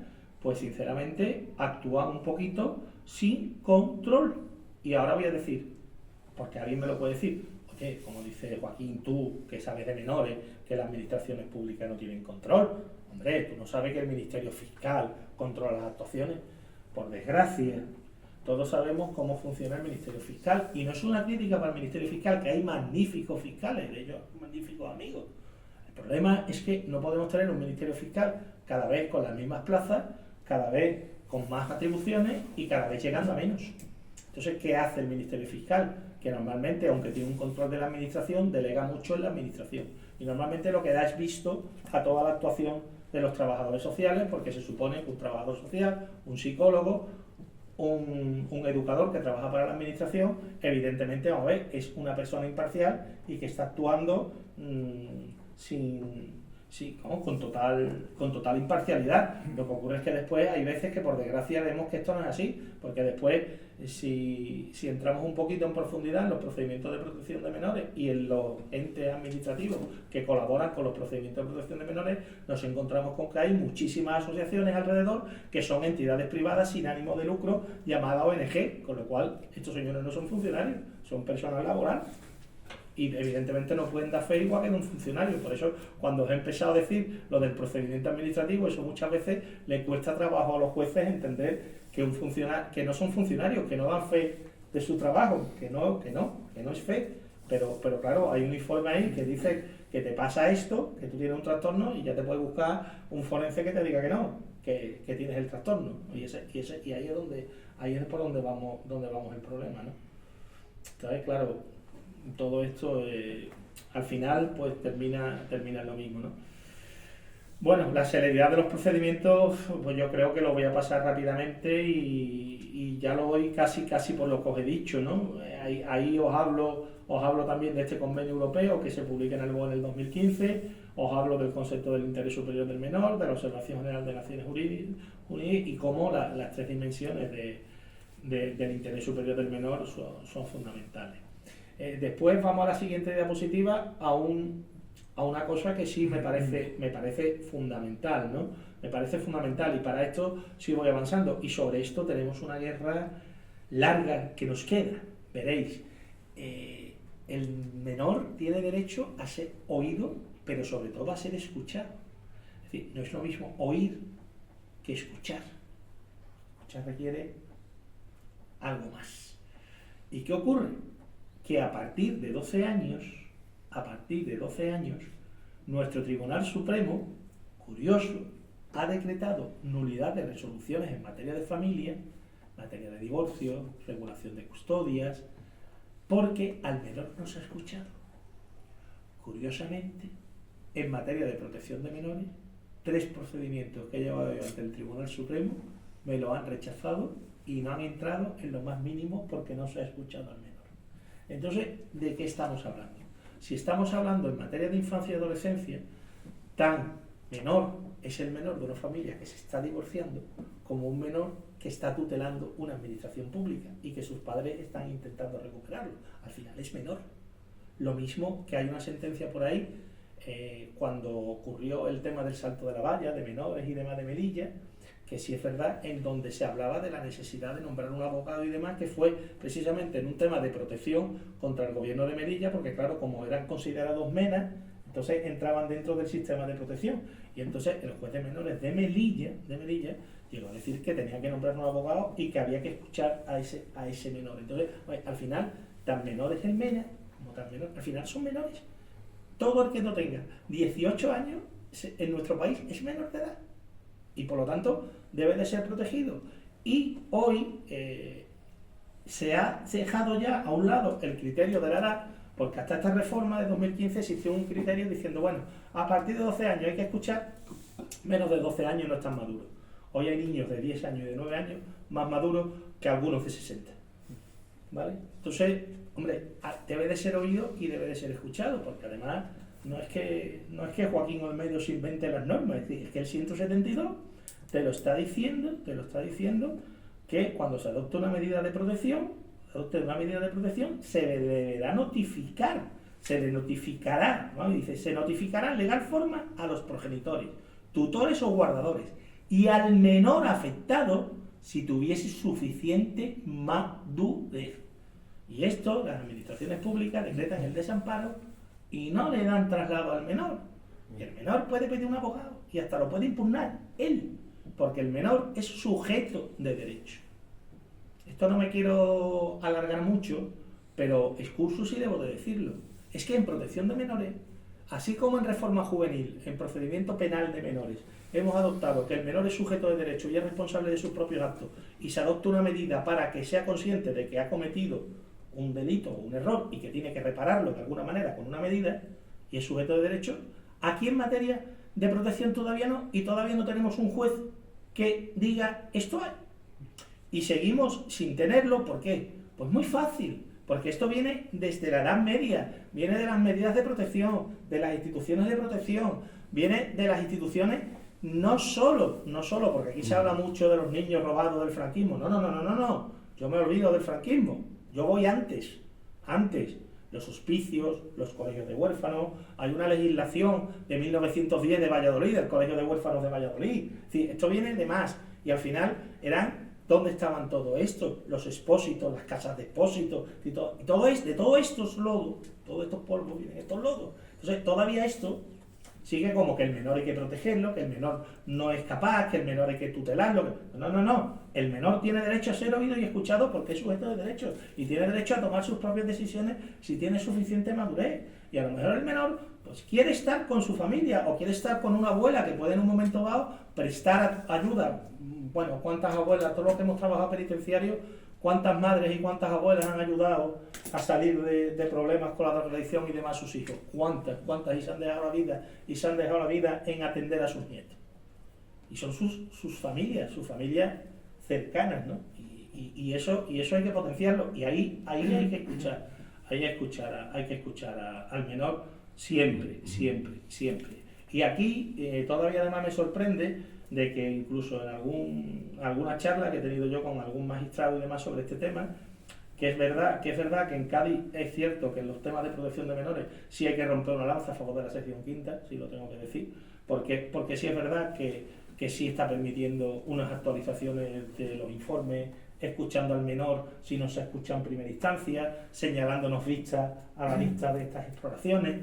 pues sinceramente, actúan un poquito sin control. Y ahora voy a decir, porque alguien me lo puede decir, oye, como dice Joaquín, tú que sabes de menores, que las administraciones públicas no tienen control. Hombre, tú no sabes que el Ministerio Fiscal controla las actuaciones. Por desgracia, todos sabemos cómo funciona el Ministerio Fiscal, y no es una crítica para el Ministerio Fiscal, que hay magníficos fiscales, de ellos magníficos amigos. El problema es que no podemos tener un Ministerio Fiscal cada vez con las mismas plazas, cada vez con más atribuciones y cada vez llegando a menos. Entonces, ¿qué hace el Ministerio Fiscal? Que normalmente, aunque tiene un control de la administración, delega mucho en la administración. Y normalmente lo que da es visto a toda la actuación de los trabajadores sociales, porque se supone que un trabajador social, un psicólogo, un educador que trabaja para la administración, evidentemente, vamos a ver, es una persona imparcial y que está actuando con total imparcialidad. Lo que ocurre es que después hay veces que por desgracia vemos que esto no es así, porque después si entramos un poquito en profundidad en los procedimientos de protección de menores y en los entes administrativos que colaboran con los procedimientos de protección de menores, nos encontramos con que hay muchísimas asociaciones alrededor que son entidades privadas sin ánimo de lucro llamadas ONG, con lo cual estos señores no son funcionarios, son personal laboral. Y evidentemente no pueden dar fe igual que en un funcionario. Por eso, cuando os he empezado a decir lo del procedimiento administrativo, eso muchas veces le cuesta trabajo a los jueces entender que no son funcionarios, que no dan fe de su trabajo, que no es fe. Pero claro, hay un informe ahí que dice que te pasa esto, que tú tienes un trastorno, y ya te puedes buscar un forense que te diga que no, que tienes el trastorno. Y ahí es por donde vamos el problema, ¿no? Entonces, claro, todo esto al final pues termina en lo mismo, ¿no? Bueno, la celeridad de los procedimientos, pues yo creo que lo voy a pasar rápidamente y ya lo voy casi por lo que os he dicho, ¿no? Ahí os hablo también de este convenio europeo que se publica en el BOE en el 2015, os hablo del concepto del interés superior del menor, de la Observación General de Naciones Unidas y cómo las tres dimensiones del interés superior del menor son fundamentales. Después vamos a la siguiente diapositiva a una cosa que sí me parece fundamental, ¿no? Me parece fundamental, y para esto sí voy avanzando, y sobre esto tenemos una guerra larga que nos queda. Veréis, el menor tiene derecho a ser oído, pero sobre todo a ser escuchado. Es decir, no es lo mismo oír que escuchar. Escuchar requiere algo más. ¿Y qué ocurre? Que a partir de 12 años, nuestro Tribunal Supremo, curioso, ha decretado nulidad de resoluciones en materia de familia, materia de divorcio, regulación de custodias, porque al menor no se ha escuchado. Curiosamente, en materia de protección de menores, 3 procedimientos que he llevado yo ante el Tribunal Supremo me lo han rechazado y no han entrado en lo más mínimo porque no se ha escuchado al menor. Entonces, ¿de qué estamos hablando? Si estamos hablando en materia de infancia y adolescencia, tan menor es el menor de una familia que se está divorciando como un menor que está tutelando una administración pública y que sus padres están intentando recuperarlo. Al final es menor. Lo mismo que hay una sentencia por ahí, cuando ocurrió el tema del salto de la valla, de menores y demás de Melilla, que sí es verdad, en donde se hablaba de la necesidad de nombrar un abogado y demás, que fue precisamente en un tema de protección contra el gobierno de Melilla, porque claro, como eran considerados menas, entonces entraban dentro del sistema de protección. Y entonces el juez de menores de Melilla llegó a decir que tenía que nombrar un abogado y que había que escuchar a ese menor. Entonces, al final, tan menor es el mena, como tan menor, al final son menores. Todo el que no tenga 18 años en nuestro país es menor de edad. Y por lo tanto debe de ser protegido. Y hoy se ha dejado ya a un lado el criterio de la edad, porque hasta esta reforma de 2015 existió un criterio diciendo, bueno, a partir de 12 años hay que escuchar, menos de 12 años no están maduros. Hoy hay niños de 10 años y de 9 años más maduros que algunos de 60. ¿Vale? Entonces, hombre, debe de ser oído y debe de ser escuchado, porque además no es que Joaquín Olmedo se invente las normas, es que el 172 te lo está diciendo que cuando se adopta una medida de protección, se le deberá notificar, se le notificará, ¿no? Dice, se notificará en legal forma a los progenitores, tutores o guardadores, y al menor afectado si tuviese suficiente madurez. Y esto, las administraciones públicas decretan el desamparo y no le dan traslado al menor. Y el menor puede pedir un abogado y hasta lo puede impugnar él, porque el menor es sujeto de derecho. esto no me quiero alargar mucho, pero excurso sí debo de decirlo. Es que en protección de menores, así como en reforma juvenil, en procedimiento penal de menores, hemos adoptado que el menor es sujeto de derecho y es responsable de sus propios actos, y se adopta una medida para que sea consciente de que ha cometido un delito o un error y que tiene que repararlo de alguna manera con una medida, y es sujeto de derecho, aquí en materia de protección todavía no, y todavía no tenemos un juez que diga esto hay. Y seguimos sin tenerlo, ¿por qué? Pues muy fácil, porque esto viene desde la Edad Media, viene de las medidas de protección, de las instituciones de protección, viene de las instituciones, no solo, porque aquí se habla mucho de los niños robados del franquismo, no, yo me olvido del franquismo, yo voy antes, los hospicios, los colegios de huérfanos, hay una legislación de 1910 de Valladolid, del Colegio de Huérfanos de Valladolid, es decir, esto viene de más, y al final ¿dónde estaban todo esto? Los expósitos, las casas de expósitos, y todo estos lodos, todos estos polvos vienen estos lodos. Entonces, todavía esto sigue como que el menor hay que protegerlo, que el menor no es capaz, que el menor hay que tutelarlo. No. El menor tiene derecho a ser oído y escuchado porque es sujeto de derechos y tiene derecho a tomar sus propias decisiones si tiene suficiente madurez. Y a lo mejor el menor pues quiere estar con su familia o quiere estar con una abuela que puede en un momento dado prestar ayuda. Bueno, ¿cuántas abuelas, todos los que hemos trabajado penitenciario, cuántas madres y cuántas abuelas han ayudado a salir de problemas con la drogadicción y demás sus hijos? ¿Cuántas? Y se han dejado la vida en atender a sus nietos. Y son sus familias cercanas, ¿no? Y eso hay que potenciarlo. Y ahí hay que escuchar al menor siempre. Y aquí todavía además me sorprende de que incluso en alguna charla que he tenido yo con algún magistrado y demás sobre este tema, que es verdad que en Cádiz es cierto que en los temas de protección de menores sí hay que romper una lanza a favor de la sección quinta, sí lo tengo que decir, porque sí es verdad que sí está permitiendo unas actualizaciones de los informes, escuchando al menor si no se escucha en primera instancia, señalándonos vistas a la vista de estas exploraciones.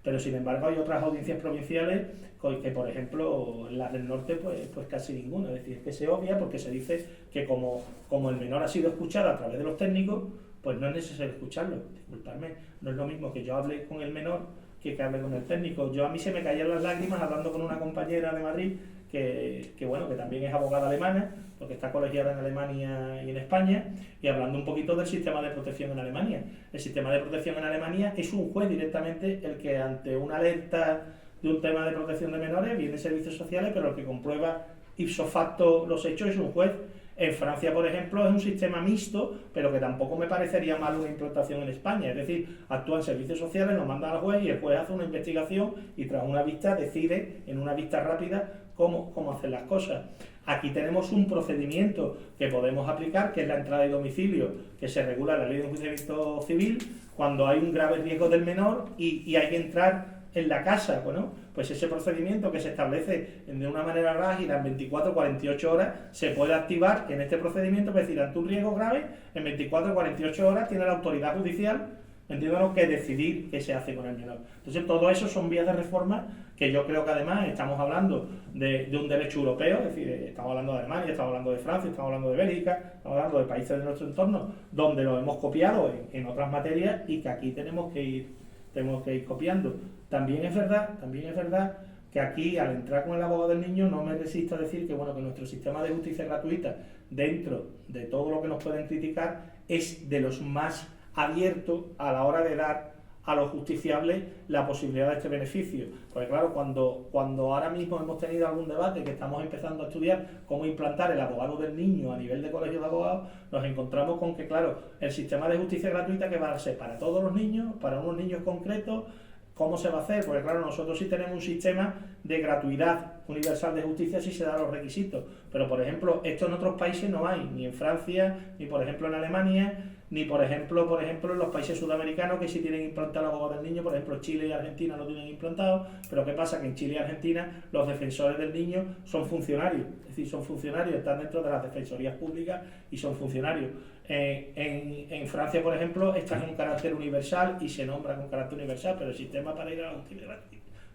Pero sin embargo hay otras audiencias provinciales que, por ejemplo, en las del norte pues casi ninguna, es decir, que se obvia porque se dice que como el menor ha sido escuchado a través de los técnicos, pues no es necesario escucharlo. Disculpadme, no es lo mismo que yo hable con el menor que hable con el técnico. A mí se me caían las lágrimas hablando con una compañera de Madrid que también es abogada alemana, porque está colegiada en Alemania y en España, y hablando un poquito del sistema de protección en Alemania. El sistema de protección en Alemania es un juez directamente el que ante una alerta de un tema de protección de menores viene servicios sociales, pero el que comprueba ipso facto los hechos es un juez. En Francia, por ejemplo, es un sistema mixto, pero que tampoco me parecería mal una implantación en España. Es decir, actúan servicios sociales, nos mandan al juez y el juez hace una investigación y tras una vista decide, en una vista rápida, cómo hacer las cosas. Aquí tenemos un procedimiento que podemos aplicar, que es la entrada de domicilio, que se regula en la ley de enjuiciamiento civil, cuando hay un grave riesgo del menor y hay que entrar en la casa, bueno, pues ese procedimiento que se establece de una manera rápida en 24 o 48 horas se puede activar en este procedimiento, es decir, ante un riesgo grave, en 24 o 48 horas tiene la autoridad judicial, entiéndanos, que decidir qué se hace con el menor. Entonces, todo eso son vías de reforma que yo creo que además estamos hablando de un derecho europeo, es decir, estamos hablando de Alemania, estamos hablando de Francia, estamos hablando de Bélgica, estamos hablando de países de nuestro entorno, donde lo hemos copiado en otras materias y que aquí tenemos que ir copiando. También es verdad que aquí, al entrar con el abogado del niño, no me resisto a decir que nuestro sistema de justicia gratuita, dentro de todo lo que nos pueden criticar, es de los más abiertos a la hora de dar a los justiciables la posibilidad de este beneficio. Porque claro, cuando ahora mismo hemos tenido algún debate que estamos empezando a estudiar cómo implantar el abogado del niño a nivel de colegio de abogados, nos encontramos con que, claro, el sistema de justicia gratuita que va a ser para todos los niños, para unos niños concretos, ¿cómo se va a hacer? Porque claro, nosotros sí tenemos un sistema de gratuidad universal de justicia si se dan los requisitos, pero por ejemplo, esto en otros países no hay, ni en Francia, ni por ejemplo en Alemania, ni por ejemplo en los países sudamericanos que sí tienen implantado el abogado del niño. Por ejemplo, Chile y Argentina lo tienen implantado, pero ¿qué pasa? Que en Chile y Argentina los defensores del niño son funcionarios, es decir, son funcionarios, están dentro de las defensorías públicas y son funcionarios. En Francia, por ejemplo, está con carácter universal y se nombra con carácter universal, pero el sistema para ir a la justicia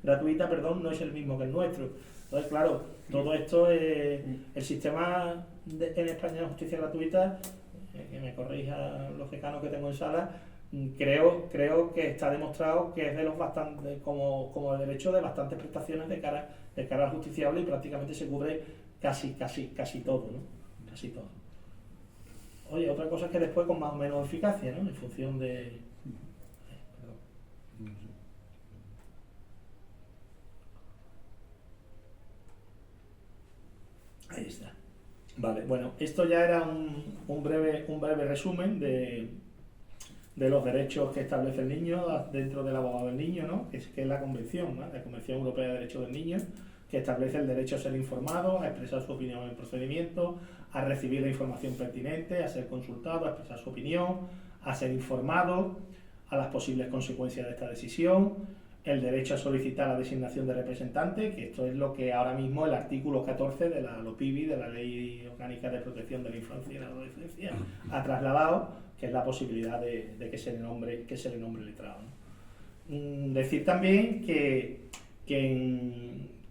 gratuita, no es el mismo que el nuestro. Entonces, claro, todo esto, el sistema en España de justicia gratuita, que me corrijan los decanos que tengo en sala, creo que está demostrado que es de los bastante, como el derecho de bastantes prestaciones de cara al justiciable, y prácticamente se cubre casi todo, ¿no? Casi todo. Oye, otra cosa es que después con más o menos eficacia, ¿no? En función de... Ahí está. Vale, bueno, esto ya era un breve resumen de los derechos que establece el niño dentro del abogado del niño, ¿no? Que es la Convención, ¿no? La Convención Europea de Derechos del Niño, que establece el derecho a ser informado, a expresar su opinión en el procedimiento, a recibir la información pertinente, a ser consultado, a expresar su opinión, a ser informado, a las posibles consecuencias de esta decisión, el derecho a solicitar la designación de representante, que esto es lo que ahora mismo el artículo 14 de la LOPIBI, de la Ley Orgánica de Protección de la Infancia y la Adolescencia, ha trasladado, que es la posibilidad de que se le nombre letrado, ¿no? Decir también que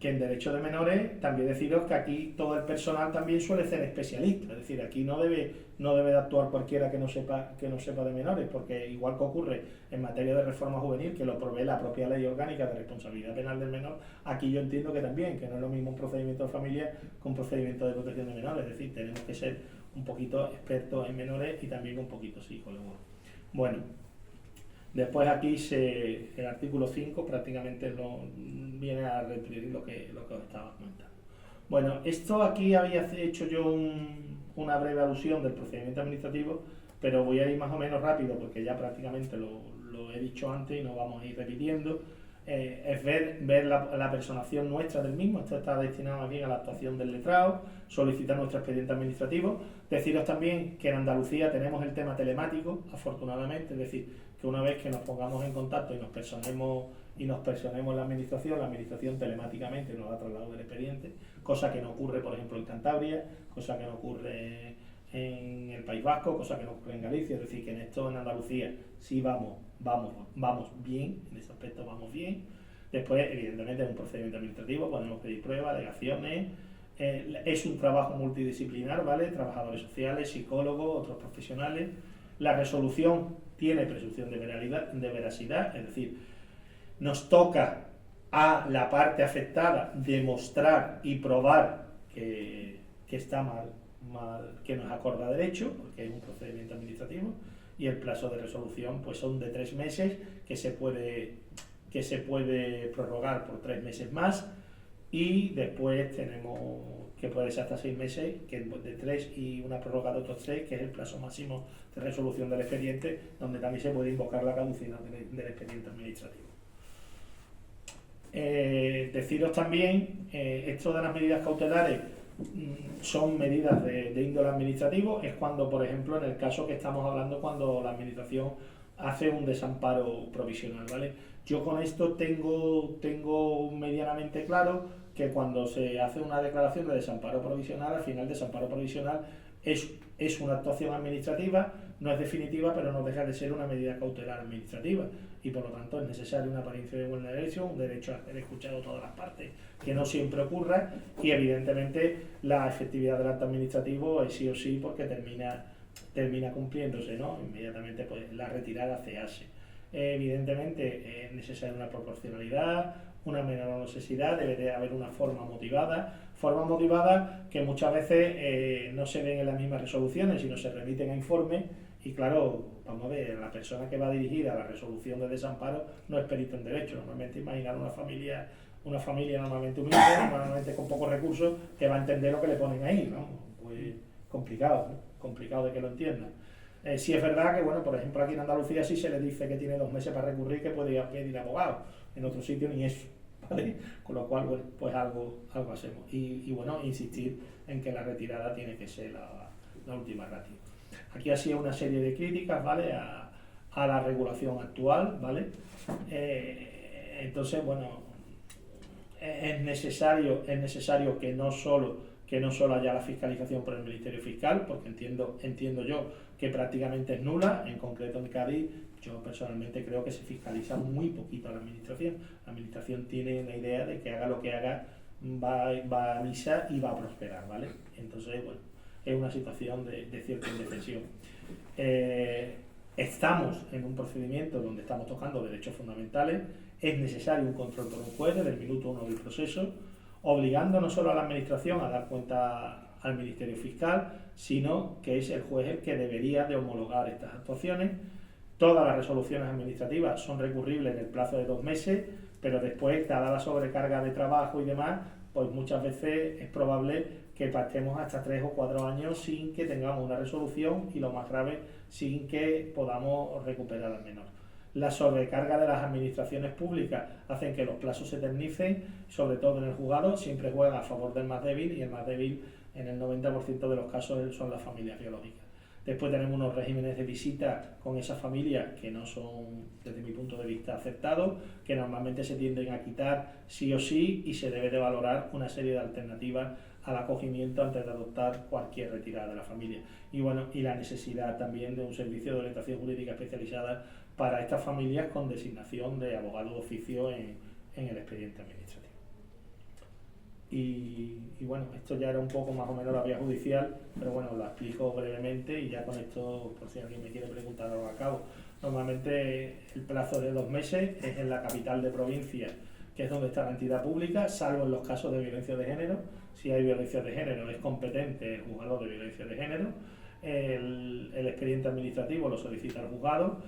en derecho de menores, también deciros que aquí todo el personal también suele ser especialista, es decir, aquí no debe de actuar cualquiera que no sepa de menores, porque igual que ocurre en materia de reforma juvenil, que lo provee la propia Ley Orgánica de Responsabilidad Penal del Menor, aquí yo entiendo que también, que no es lo mismo un procedimiento de familia que un procedimiento de protección de menores, es decir, tenemos que ser un poquito expertos en menores y también un poquito psicólogos. Bueno, después aquí el artículo 5 prácticamente viene a repetir lo que os estaba comentando. Bueno, esto aquí había hecho yo una breve alusión del procedimiento administrativo, pero voy a ir más o menos rápido porque ya prácticamente lo he dicho antes y no vamos a ir repitiendo. Es ver la personación nuestra del mismo. Esto está destinado aquí a la actuación del letrado, solicitar nuestro expediente administrativo. Deciros también que en Andalucía tenemos el tema telemático, afortunadamente, es decir, que una vez que nos pongamos en contacto y nos personemos la administración telemáticamente nos da traslado del expediente, cosa que no ocurre, por ejemplo, en Cantabria, cosa que no ocurre en el País Vasco, cosa que no ocurre en Galicia, es decir, que en esto en Andalucía sí vamos bien, en ese aspecto vamos bien. Después, evidentemente, es un procedimiento administrativo, podemos pedir pruebas, alegaciones, es un trabajo multidisciplinar, ¿vale? Trabajadores sociales, psicólogos, otros profesionales. La resolución tiene presunción de veracidad, es decir, nos toca a la parte afectada demostrar y probar que está mal, que nos acorda derecho, porque es un procedimiento administrativo, y el plazo de resolución pues son de 3 meses, que se puede prorrogar por 3 meses más, y después tenemos que puede ser hasta 6 meses, que de 3 y una prórroga de otros 3, que es el plazo máximo de resolución del expediente, donde también se puede invocar la caducidad del expediente administrativo. Deciros también, esto de las medidas cautelares son medidas de índole administrativo, es cuando, por ejemplo, en el caso que estamos hablando, cuando la administración hace un desamparo provisional, ¿vale? Yo con esto tengo medianamente claro que cuando se hace una declaración de desamparo provisional, al final desamparo provisional es una actuación administrativa, no es definitiva, pero no deja de ser una medida cautelar administrativa, y por lo tanto es necesaria una apariencia de buen derecho, un derecho a ser escuchado todas las partes, que no siempre ocurra, y evidentemente la efectividad del acto administrativo es sí o sí, porque termina cumpliéndose, ¿no? Inmediatamente pues la retirada se hace. Evidentemente es necesaria una proporcionalidad, una menor necesidad, debe de haber una forma motivada que muchas veces no se ven en las mismas resoluciones, sino se remiten a informes, y claro, vamos a ver, la persona que va dirigida a la resolución de desamparo no es perito en derecho. Normalmente imaginar una familia normalmente humilde, normalmente con pocos recursos, que va a entender lo que le ponen ahí, ¿no? Pues complicado, ¿no? Complicado de que lo entienda. Sí es verdad que, bueno, por ejemplo, aquí en Andalucía sí se le dice que tiene 2 meses para recurrir, que puede ir a pedir abogado. En otro sitio ni eso, ¿vale? Con lo cual, bueno, pues algo hacemos. Y bueno, insistir en que la retirada tiene que ser la última ratio. Aquí ha sido una serie de críticas, ¿vale? A la regulación actual, ¿vale? Entonces, bueno, es necesario que no solo haya la fiscalización por el Ministerio Fiscal, porque entiendo yo que prácticamente es nula. En concreto en Cádiz, yo personalmente creo que se fiscaliza muy poquito a la Administración. La Administración tiene la idea de que haga lo que haga, va a misa y va a prosperar, ¿vale? Entonces, bueno, es una situación de cierta indefensión. Estamos en un procedimiento donde estamos tocando derechos fundamentales, es necesario un control por un juez desde el minuto 1 del proceso, obligando no solo a la Administración a dar cuenta al Ministerio Fiscal, sino que es el juez el que debería de homologar estas actuaciones. Todas las resoluciones administrativas son recurribles en el plazo de 2 meses, pero después, dada la sobrecarga de trabajo y demás, pues muchas veces es probable que pasemos hasta 3 o 4 años sin que tengamos una resolución y, lo más grave, sin que podamos recuperar al menor. La sobrecarga de las administraciones públicas hacen que los plazos se eternicen, sobre todo en el juzgado, siempre juega a favor del más débil, y el más débil en el 90% de los casos son las familias biológicas. Después tenemos unos regímenes de visita con esas familias que no son, desde mi punto de vista, aceptados, que normalmente se tienden a quitar sí o sí, y se debe de valorar una serie de alternativas al acogimiento antes de adoptar cualquier retirada de la familia. Y bueno, y la necesidad también de un servicio de orientación jurídica especializada para estas familias con designación de abogado de oficio en el expediente administrativo. Y bueno, esto ya era un poco más o menos la vía judicial, pero bueno, lo explico brevemente y ya con esto, por si alguien me quiere preguntar, lo acabo. Normalmente el plazo de 2 meses es en la capital de provincia, que es donde está la entidad pública, salvo en los casos de violencia de género. Si hay violencia de género, es competente el juzgado de violencia de género. El expediente administrativo lo solicita el juzgado,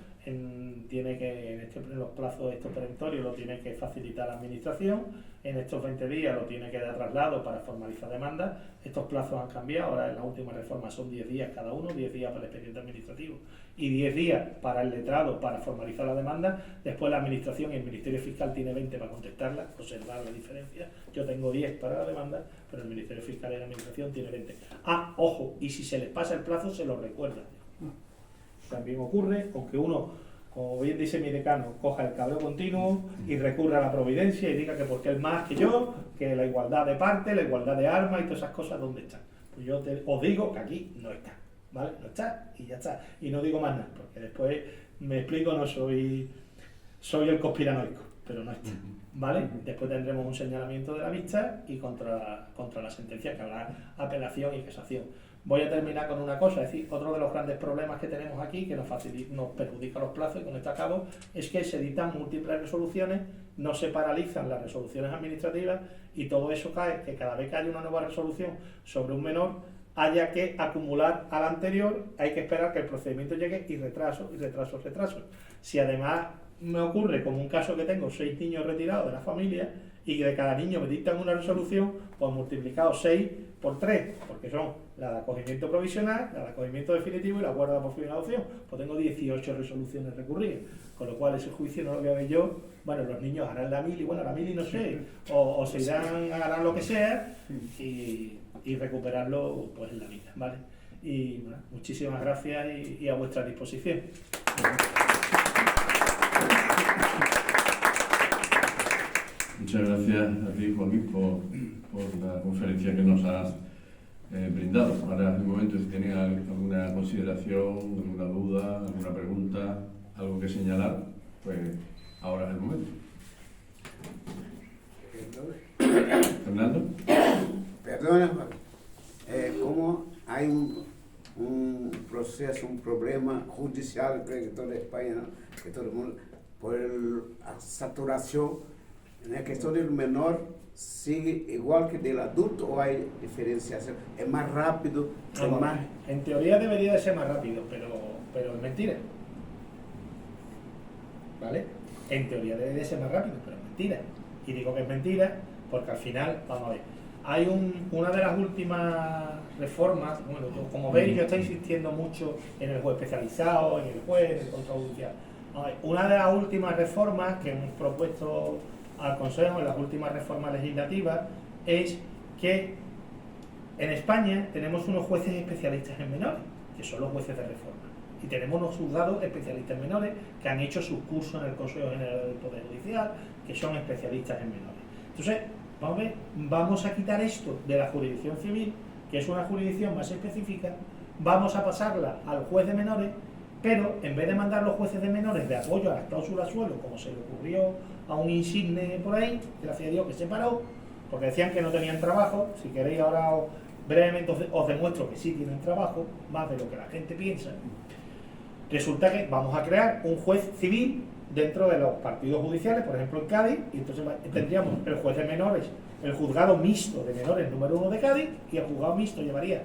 tiene que, en los plazos estos perentorios lo tiene que facilitar la administración, en estos 20 días lo tiene que dar traslado para formalizar demanda. Estos plazos han cambiado, ahora en la última reforma son 10 días cada uno, 10 días para el expediente administrativo y 10 días para el letrado para formalizar la demanda. Después la administración y el Ministerio Fiscal tiene 20 para contestarla, observar la diferencia. Yo tengo 10 para la demanda, pero el Ministerio Fiscal y la administración tiene 20. Ah, ojo, y si se les pasa el plazo se lo recuerda. También ocurre con que uno, como bien dice mi decano, coja el cabreo continuo y recurra a la providencia y diga que porque él más que yo, que la igualdad de parte, la igualdad de armas y todas esas cosas, ¿dónde están? Pues yo os digo que aquí no está, ¿vale? No está y ya está. Y no digo más nada, porque después me explico, no soy el conspiranoico, pero no está, ¿vale? Después tendremos un señalamiento de la vista y contra la sentencia, que habrá apelación y casación. Voy a terminar con una cosa, es decir, otro de los grandes problemas que tenemos aquí, que nos perjudica los plazos, y con esto acabo, es que se dictan múltiples resoluciones, no se paralizan las resoluciones administrativas, y todo eso cae que cada vez que haya una nueva resolución sobre un menor, haya que acumular a la anterior, hay que esperar que el procedimiento llegue, y retraso. Si además me ocurre, como un caso que tengo, 6 niños retirados de la familia, y de cada niño me dictan una resolución, pues multiplicado 6 por 3, porque son la de acogimiento provisional, la de acogimiento definitivo y la guarda por fin de adopción. Pues tengo 18 resoluciones recurridas, con lo cual ese juicio no lo voy a ver yo. Bueno, los niños harán la mili, bueno, la mili no sé, o se irán a ganar lo que sea y recuperarlo pues en la vida, ¿vale? Y bueno, muchísimas gracias y a vuestra disposición. Muchas gracias a ti, Joaquín, por la conferencia que nos has brindado. Ahora es el momento, si tienen alguna consideración, alguna duda, alguna pregunta, algo que señalar, pues ahora es el momento. Fernando. Perdona, ¿cómo hay un proceso, un problema judicial, creo que toda España, ¿no? Que todo el mundo, por la saturación? En la cuestión del menor, ¿sigue igual que del adulto o hay diferenciación? ¿Es más rápido? No, más... En teoría debería de ser más rápido, pero es mentira. ¿Vale? En teoría debería de ser más rápido, pero es mentira. Y digo que es mentira porque al final, vamos a ver, hay una de las últimas reformas, bueno, como veis yo estoy insistiendo mucho en el juez especializado, en el juez, en el control judicial. Una de las últimas reformas que hemos propuesto al Consejo en las últimas reformas legislativas es que en España tenemos unos jueces especialistas en menores, que son los jueces de reforma, y tenemos unos juzgados especialistas en menores que han hecho sus cursos en el Consejo General del Poder Judicial, que son especialistas en menores. Entonces, vamos a quitar esto de la jurisdicción civil, que es una jurisdicción más específica, vamos a pasarla al juez de menores, pero en vez de mandar los jueces de menores de apoyo a las cláusulas suelo, como se le ocurrió a un insigne por ahí, gracias a Dios que se paró, porque decían que no tenían trabajo. Si queréis ahora brevemente os demuestro que sí tienen trabajo, más de lo que la gente piensa. Resulta que vamos a crear un juez civil dentro de los partidos judiciales, por ejemplo en Cádiz, y entonces tendríamos el juez de menores, el juzgado mixto de menores número 1 de Cádiz, y el juzgado mixto llevaría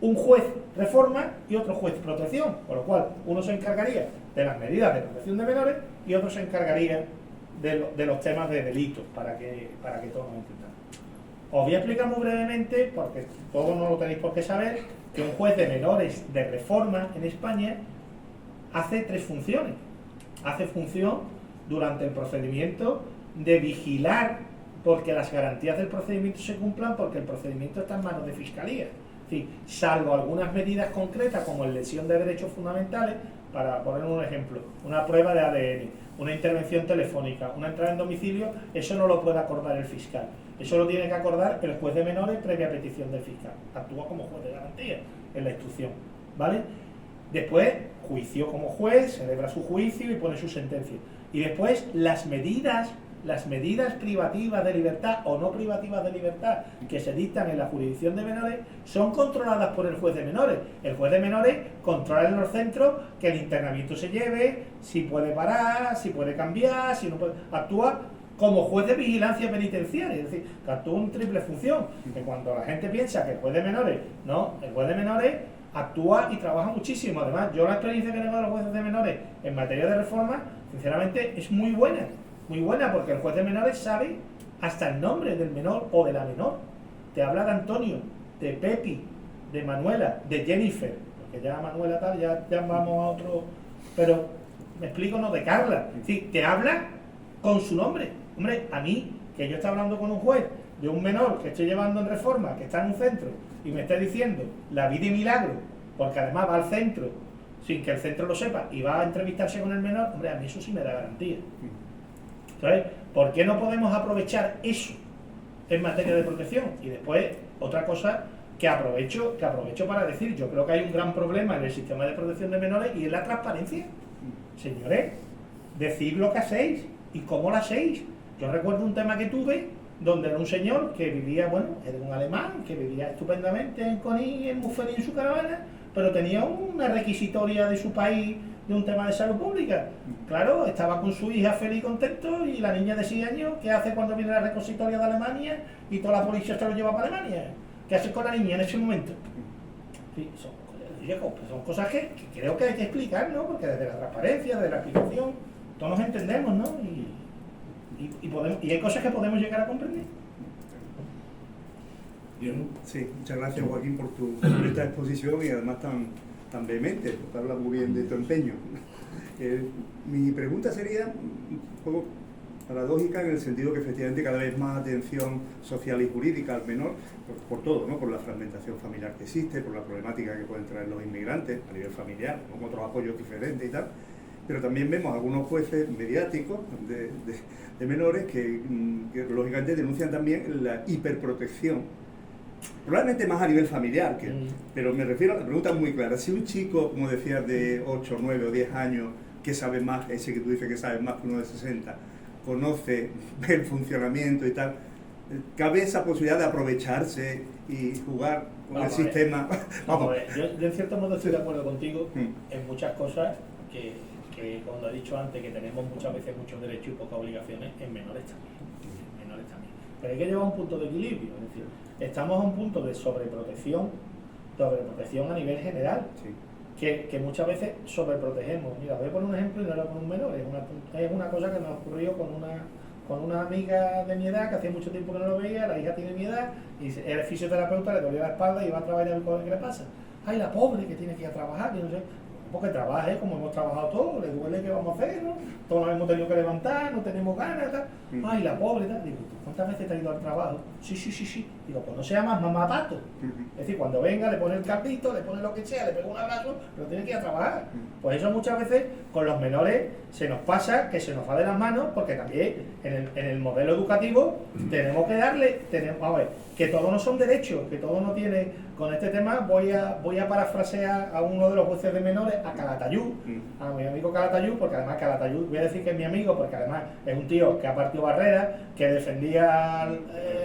un juez reforma y otro juez protección, con lo cual uno se encargaría de las medidas de protección de menores y otro se encargaría de los temas de delitos, para que todos nos entendamos. Os voy a explicar muy brevemente, porque todos no lo tenéis por qué saber, que un juez de menores de reforma en España hace 3 funciones. Hace función durante el procedimiento de vigilar porque las garantías del procedimiento se cumplan, porque el procedimiento está en manos de Fiscalía. Es decir, salvo algunas medidas concretas como lesión de derechos fundamentales, para poner un ejemplo, una prueba de ADN, una intervención telefónica, una entrada en domicilio, eso no lo puede acordar el fiscal. Eso lo tiene que acordar el juez de menores previa petición del fiscal. Actúa como juez de garantía en la instrucción, ¿vale? Después, juicio como juez, celebra su juicio y pone su sentencia. Y después, las medidas privativas de libertad o no privativas de libertad que se dictan en la jurisdicción de menores son controladas por el juez de menores. El juez de menores controla en los centros que el internamiento se lleve, si puede parar, si puede cambiar, si no puede. Actúa como juez de vigilancia penitenciaria, es decir, que actúa en triple función. Que cuando la gente piensa que el juez de menores, no, el juez de menores actúa y trabaja muchísimo. Además, yo la experiencia que tengo de los jueces de menores en materia de reforma, sinceramente, es muy buena, porque el juez de menores sabe hasta el nombre del menor o de la menor. Te habla de Antonio, de Pepi, de Manuela, de Jennifer, porque ya Manuela tal, ya vamos a otro, pero me explico, no, de Carla. Es decir, te habla con su nombre. Hombre, a mí, que yo estoy hablando con un juez de un menor que estoy llevando en reforma, que está en un centro, y me está diciendo la vida y milagro, porque además va al centro sin que el centro lo sepa y va a entrevistarse con el menor, hombre, a mí eso sí me da garantía. ¿Sabes? ¿Por qué no podemos aprovechar eso en materia de protección? Y después, otra cosa que aprovecho para decir, yo creo que hay un gran problema en el sistema de protección de menores y es la transparencia. Señores, decid lo que hacéis y cómo lo hacéis. Yo recuerdo un tema que tuve donde era un señor que vivía, bueno, era un alemán, que vivía estupendamente en Conil, en muy feliz en su caravana, pero tenía una requisitoria de su país de un tema de salud pública. Claro, estaba con su hija feliz y contento, y la niña de 6 años, ¿qué hace cuando viene la requisitoria de Alemania y toda la policía se lo lleva para Alemania? ¿Qué hace con la niña en ese momento? Sí, son cosas que creo que hay que explicar, ¿no? Porque desde la transparencia, desde la explicación, todos nos entendemos, ¿no? Y hay cosas que podemos llegar a comprender. Bien. Sí, muchas gracias, Joaquín, por esta exposición y además tan vehemente, porque habla muy bien de tu empeño. Mi pregunta sería un poco paradójica en el sentido que efectivamente cada vez más atención social y jurídica al menor, por todo, ¿no? Por la fragmentación familiar que existe, por la problemática que pueden traer los inmigrantes a nivel familiar, con otros apoyos diferentes y tal. Pero también vemos algunos jueces mediáticos de menores que lógicamente denuncian también la hiperprotección, probablemente más a nivel familiar, pero me refiero a la pregunta muy clara. Si un chico, como decías, de 8, 9 o 10 años, que sabe más, ese que tú dices que sabe más que uno de 60, conoce el funcionamiento y tal, ¿cabe esa posibilidad de aprovecharse y jugar con el sistema? Vamos a ver, yo en cierto modo estoy de acuerdo contigo en muchas cosas que como he dicho antes, que tenemos muchas veces muchos derechos y pocas obligaciones, en menores también. Pero hay que llevar un punto de equilibrio, es decir, estamos a un punto de sobreprotección a nivel general, sí, que muchas veces sobreprotegemos. Mira, voy a poner un ejemplo y no era con un menor, es una cosa que me ocurrió con una amiga de mi edad que hacía mucho tiempo que no lo veía, la hija tiene mi edad, y era fisioterapeuta, le dolía la espalda y va a trabajar y a ver qué le pasa. Ay, la pobre que tiene que ir a trabajar, que no sé. Porque trabaje como hemos trabajado todos, le duele, ¿qué vamos a hacer? ¿No? Todos nos hemos tenido que levantar, no tenemos ganas, tal. Ay, la pobre, tal. Digo, ¿cuántas veces te has ido al trabajo? Sí. Digo, pues no sea más mamá pato. Es decir, cuando venga, le pone el carrito, le pone lo que sea, le pega un abrazo, pero tiene que ir a trabajar. Pues eso muchas veces con los menores se nos pasa, que se nos va de las manos, porque también en el modelo educativo tenemos que darle, a ver, que todos no son derechos, que todos no tienen. Con este tema voy a parafrasear a uno de los jueces de menores, a Calatayud, a mi amigo Calatayud, porque además Calatayud, voy a decir que es mi amigo, porque además es un tío que ha partido barreras, que defendía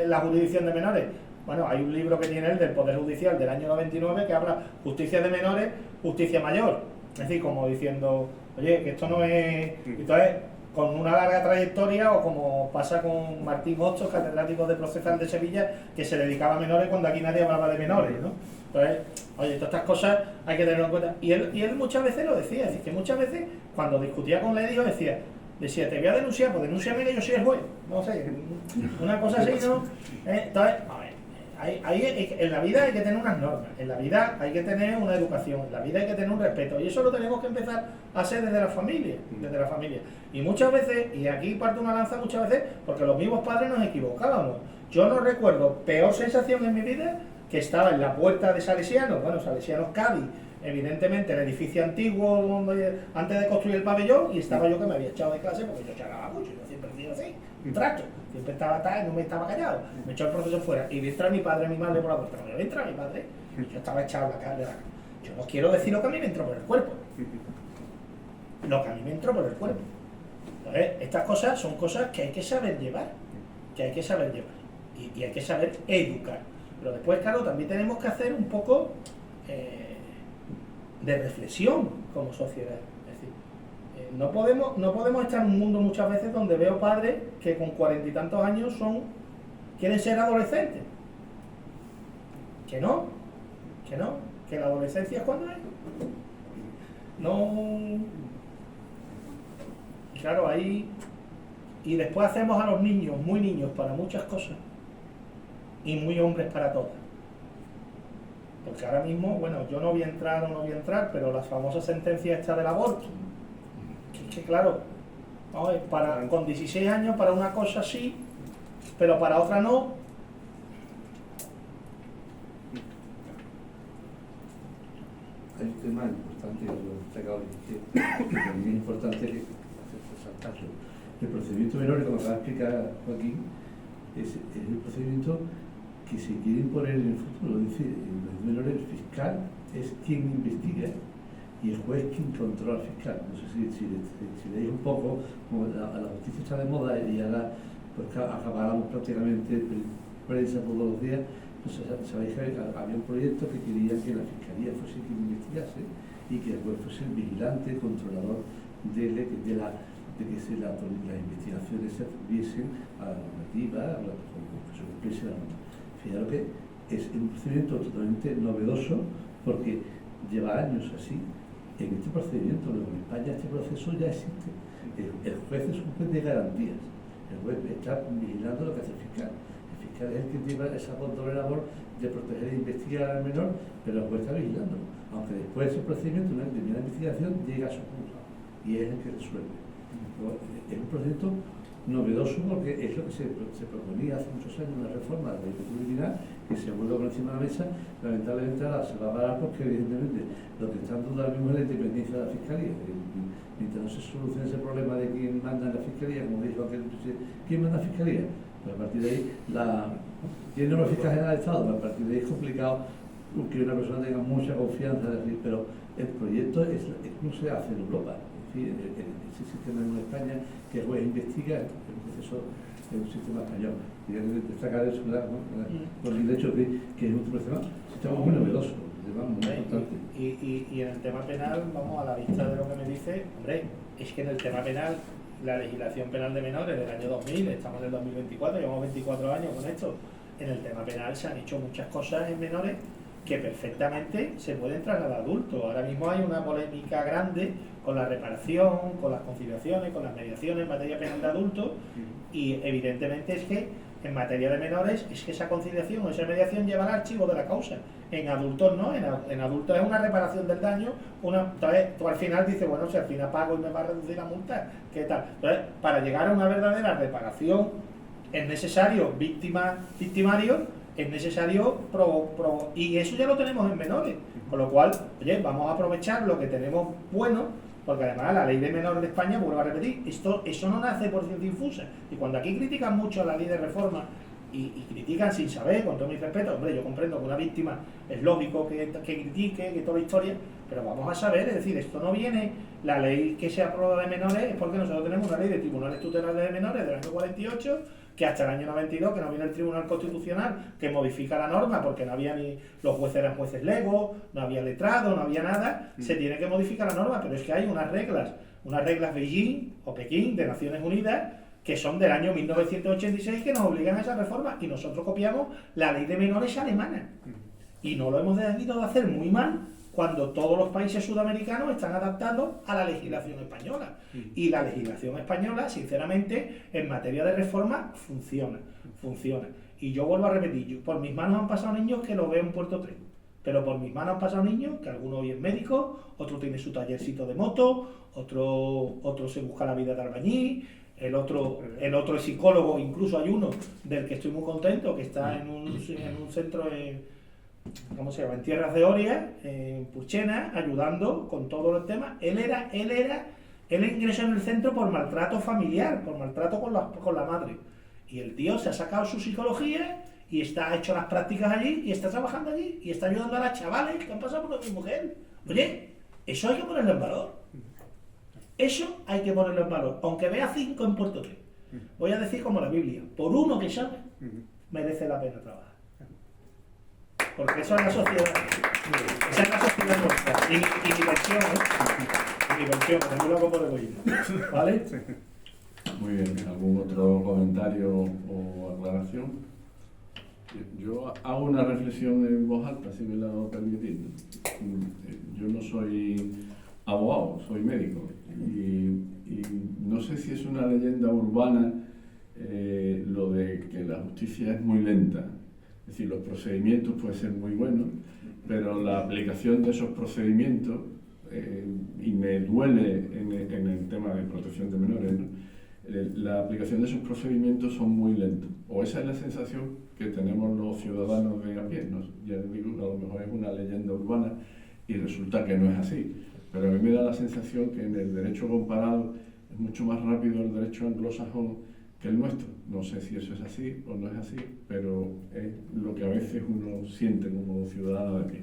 la jurisdicción de menores. Bueno, hay un libro que tiene él del Poder Judicial del año 99 que habla justicia de menores, justicia mayor. Es decir, como diciendo, oye, que esto no es... Entonces, con una larga trayectoria, o como pasa con Martín Hostos, catedrático de Procesal de Sevilla, que se dedicaba a menores cuando aquí nadie hablaba de menores, ¿no? Entonces, oye, todas estas cosas hay que tenerlo en cuenta. Y él muchas veces lo decía, es decir, que muchas veces cuando discutía con Ledijo decía, te voy a denunciar, pues denúnciame que yo soy el juez. No sé, una cosa así, ¿no? Entonces, a ver, en la vida hay que tener unas normas, en la vida hay que tener una educación, en la vida hay que tener un respeto, y eso lo tenemos que empezar a hacer desde la familia, Y muchas veces, y aquí parto una lanza muchas veces, porque los mismos padres nos equivocábamos. Yo no recuerdo peor sensación en mi vida que estaba en la puerta de Salesianos, bueno, Salesianos Cádiz, evidentemente el edificio antiguo antes de construir el pabellón, y estaba yo que me había echado de clase porque yo charlaba mucho, yo siempre he sido así, un trato, siempre estaba atrás y no me estaba callado, me echó el profesor fuera y vi entrar mi padre y mi madre por la puerta, pero entra mi padre, yo estaba echado en la cara, yo no quiero decir lo que a mí me entró por el cuerpo, lo que a mí me entró por el cuerpo. Entonces, estas cosas son cosas que hay que saber llevar, y hay que saber educar, pero después, claro, también tenemos que hacer un poco de reflexión como sociedad. Es decir, no podemos estar en un mundo muchas veces donde veo padres que con 40 y tantos años quieren ser adolescentes. Que la adolescencia es cuando es. No. Claro, ahí. Y después hacemos a los niños muy niños para muchas cosas y muy hombres para todas. Porque ahora mismo, bueno, yo no voy a entrar, pero las famosas sentencias esta del aborto, que claro, con 16 años para una cosa sí, pero para otra no. Hay un tema importante que lo he destacado, que también es importante que resaltarlo. El procedimiento menor, como acaba de explicar Joaquín, es el procedimiento que se quiere imponer en el futuro. Es decir, el fiscal es quien investiga y el juez quien controla al fiscal. No sé si leéis un poco, como la justicia está de moda y ahora pues acabamos prácticamente prensa todos los días. Entonces, sabéis que había un proyecto que quería que la fiscalía fuese quien investigase y que el juez fuese el vigilante, controlador de que las investigaciones se tuviesen a la normativa, que se cumpliese la norma. Fijaros que es un procedimiento totalmente novedoso porque lleva años así. En este procedimiento, en España este proceso ya existe. El juez es un juez de garantías. El juez está vigilando lo que hace el fiscal. El fiscal es el que lleva esa doble labor de proteger e investigar al menor, pero el juez está vigilando. Aunque después ese procedimiento, una vez termina la investigación, llega a su juzgado y es el que resuelve. Es un procedimiento novedoso porque es lo que se proponía hace muchos años, una reforma de la ley criminal que se vuelve por encima de la mesa. Lamentablemente ahora se va a parar porque evidentemente lo que está en duda ahora mismo es la independencia de la fiscalía. Mientras no se solucione ese problema de quién manda en la fiscalía, como dijo aquel, ¿quién manda en la fiscalía? Pues a partir de ahí, ¿quién no es fiscal general del Estado? Pues a partir de ahí es complicado que una persona tenga mucha confianza, pero el proyecto es como se hace en Europa. Ese sistema en España que el juez investiga, el proceso es un sistema español. Y destacar eso, ¿no? Por el hecho que es un sistema muy novedoso, muy importante. Y en el tema penal, vamos a la vista de lo que me dice, hombre, es que en el tema penal, la legislación penal de menores del año 2000, estamos en el 2024, llevamos 24 años con esto, en el tema penal se han hecho muchas cosas en menores que perfectamente se pueden trasladar a adultos. Ahora mismo hay una polémica grande con la reparación, con las conciliaciones, con las mediaciones en materia penal de adultos, y evidentemente es que en materia de menores es que esa conciliación o esa mediación lleva al archivo de la causa. En adultos no, en adultos es una reparación del daño. Entonces tú al final dices, bueno, si al final pago y me va a reducir la multa, ¿qué tal? Entonces, para llegar a una verdadera reparación es necesario victimario, es necesario y eso ya lo tenemos en menores, con lo cual, oye, vamos a aprovechar lo que tenemos bueno, porque además la ley de menores de España, vuelvo a repetir, eso no nace por ciencia infusa, y cuando aquí critican mucho la ley de reforma y critican sin saber, con todo mi respeto, hombre, yo comprendo que una víctima es lógico que critique, que toda la historia, pero vamos a saber, es decir, esto no viene, la ley que se aprueba de menores es porque nosotros tenemos una ley de tribunales tutelares de menores del año 48, que hasta el año 92, que no viene el Tribunal Constitucional, que modifica la norma, porque no había ni los jueces eran jueces legos, no había letrado, no había nada, se tiene que modificar la norma, pero es que hay unas reglas Beijing o Pekín de Naciones Unidas, que son del año 1986, que nos obligan a esa reforma, y nosotros copiamos la ley de menores alemana. Y no lo hemos debido de hacer muy mal, cuando todos los países sudamericanos están adaptados a la legislación española. Y la legislación española, sinceramente, en materia de reforma, funciona. Y yo vuelvo a repetir, por mis manos han pasado niños que lo veo en Puerto 3. Pero por mis manos han pasado niños, que alguno hoy es médico, otro tiene su tallercito de moto, otro se busca la vida de albañil, el otro es psicólogo, incluso hay uno del que estoy muy contento, que está en un centro ¿cómo se llama? En Tierras de Oria, en Purchena, ayudando con todo el tema. Él ingresó en el centro por maltrato familiar, por maltrato con la madre. Y el tío se ha sacado su psicología y ha hecho las prácticas allí y está trabajando allí y está ayudando a las chavales que han pasado por lo mismo que él. Oye, eso hay que ponerlo en valor. Eso hay que ponerlo en valor. Aunque vea 5 en Puerto 3. Voy a decir como la Biblia, por uno que sabe, merece la pena trabajar. Porque eso es la sociedad. Esa es la sociedad nuestra. Y mi versión, que también lo hago por egoísmo. ¿Vale? Muy bien, ¿algún otro comentario o aclaración? Yo hago una reflexión en voz alta, si me lo permitís. Yo no soy abogado, soy médico. Y no sé si es una leyenda urbana lo de que la justicia es muy lenta. Es decir, los procedimientos pueden ser muy buenos, pero la aplicación de esos procedimientos, y me duele en el tema de protección de menores, ¿no? La aplicación de esos procedimientos son muy lentos. O esa es la sensación que tenemos los ciudadanos de a pie. ¿No? Ya digo, a lo mejor es una leyenda urbana y resulta que no es así. Pero a mí me da la sensación que en el derecho comparado es mucho más rápido el derecho anglosajón que el nuestro. No sé si eso es así o no es así, pero es lo que a veces uno siente como ciudadano de pie.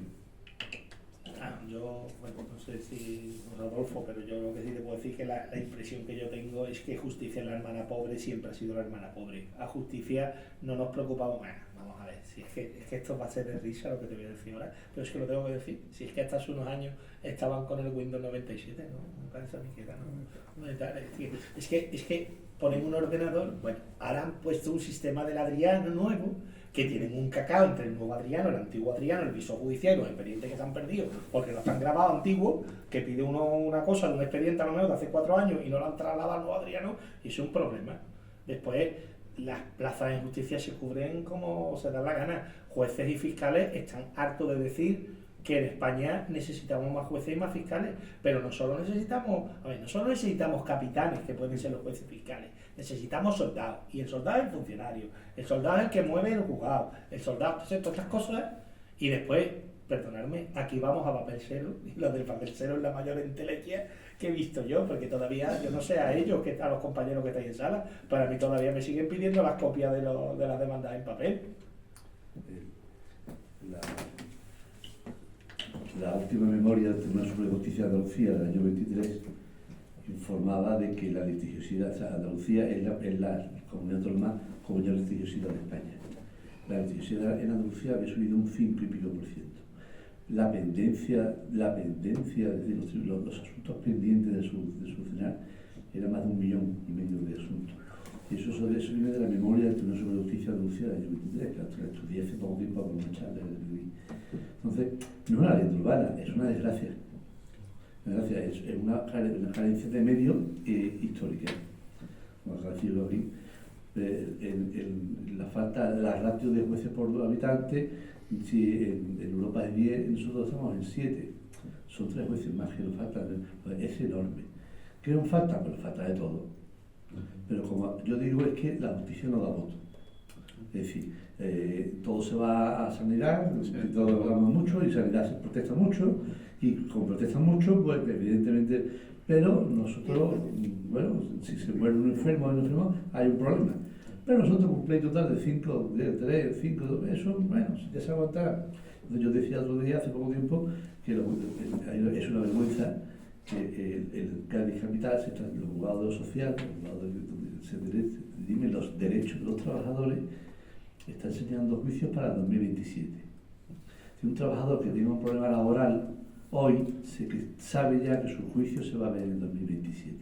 Yo, bueno, no sé si Rodolfo, pero yo lo que sí te puedo decir que la impresión que yo tengo es que justicia en la hermana pobre siempre ha sido la hermana pobre. A justicia no nos preocupamos más. Vamos a ver, si es que esto va a ser de risa lo que te voy a decir ahora, pero es que lo tengo que decir. Si es que hasta hace unos años estaban con el Windows 97, ¿no? Me parece a mí que era, ¿no? Es que ponen un ordenador, bueno, ahora han puesto un sistema del Adriano nuevo, que tienen un cacao entre el nuevo Adriano, el antiguo Adriano, el viso judicial y los expedientes que se han perdido, porque no están grabados antiguos, que pide uno una cosa de un expediente a lo mejor de hace 4 años y no lo han trasladado al nuevo Adriano, y eso es un problema. Después, las plazas en justicia se cubren como se da la gana. Jueces y fiscales están hartos de decir que en España necesitamos más jueces y más fiscales, pero no solo necesitamos capitanes, que pueden ser los jueces fiscales, necesitamos soldados, y el soldado es el funcionario, el soldado es el que mueve el juzgado, el soldado hace todas estas cosas, y después, perdonadme, aquí vamos a papel cero, y lo del papel cero es la mayor entelequia que he visto yo, porque todavía, yo no sé a ellos, a los compañeros que estáis en sala, pero a mí todavía me siguen pidiendo las copias de las demandas en papel. La última memoria del Tribunal Superior de Justicia de Andalucía del año 23 informaba de que la litigiosidad, o sea, Andalucía es la comunidad autónoma con mayor litigiosidad de España. La litigiosidad en Andalucía había subido un 5 y pico %. La pendencia de los asuntos pendientes de solucionar era más de 1,5 millones de asuntos. Y eso viene de la memoria del Tribunal Superior de Justicia de Andalucía del año 23, que la estudié hace poco tiempo con una charla que le di. Entonces, no es una leyenda urbana, es una desgracia. Es una carencia de medios histórica. Vamos a decirlo aquí. La falta, la ratio de jueces por habitante, si en Europa es 10, nosotros estamos en 7. Son 3 jueces más que nos faltan. Pues es enorme. ¿Qué nos falta? Pues nos falta de todo. Pero como yo digo, es que la justicia no da voto. Es decir, todo se va a sanidad, todos hablamos mucho y sanidad se protesta mucho, y como protestan mucho, pues evidentemente, pero nosotros, bueno, si se muere un enfermo, hay un problema. Pero nosotros con un pleito total de 5, de 3, 5, eso, bueno, ya se aguantará. Entonces yo decía otro día, hace poco tiempo, que es una vergüenza que el Cádiz Capital, los juzgados de lo social, los juzgados donde se dirimen los derechos de los trabajadores, está enseñando juicios para el 2027. Si un trabajador que tiene un problema laboral hoy sabe ya que su juicio se va a ver en 2027.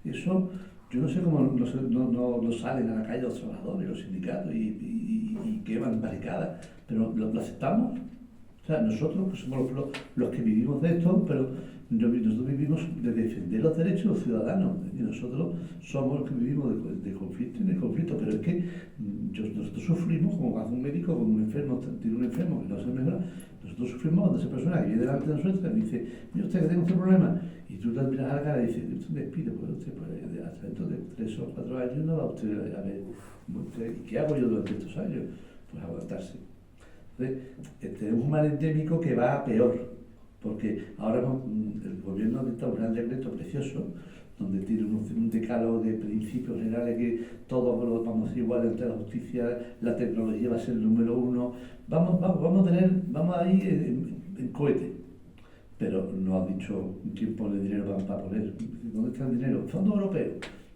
Eso, yo no sé cómo no salen a la calle los trabajadores, los sindicatos y queman barricadas, pero lo aceptamos. O sea, nosotros pues, somos los que vivimos de esto, pero nosotros vivimos de defender los derechos de los ciudadanos. Y nosotros somos los que vivimos de conflicto y de conflicto, pero es que nosotros sufrimos, como hace un médico con un enfermo, tiene un enfermo que no se mejora, nosotros sufrimos cuando esa persona que viene delante de nosotros y dice, mira usted que tengo este problema, y tú le miras a la cara y dices, usted me despido, pues usted hasta dentro de 3 o 4 años no va usted a ver, ¿y qué hago yo durante estos años? Pues aguantarse. Entonces, tenemos un mal endémico que va a peor, porque ahora el gobierno ha dictado un gran decreto precioso, donde tiene un decálogo de principios generales que todos vamos a ser iguales ante la justicia, la tecnología va a ser el número 1, vamos a ir en cohete. Pero no ha dicho quién pone dinero para poner. ¿Dónde está el dinero? ¿Fondo europeo?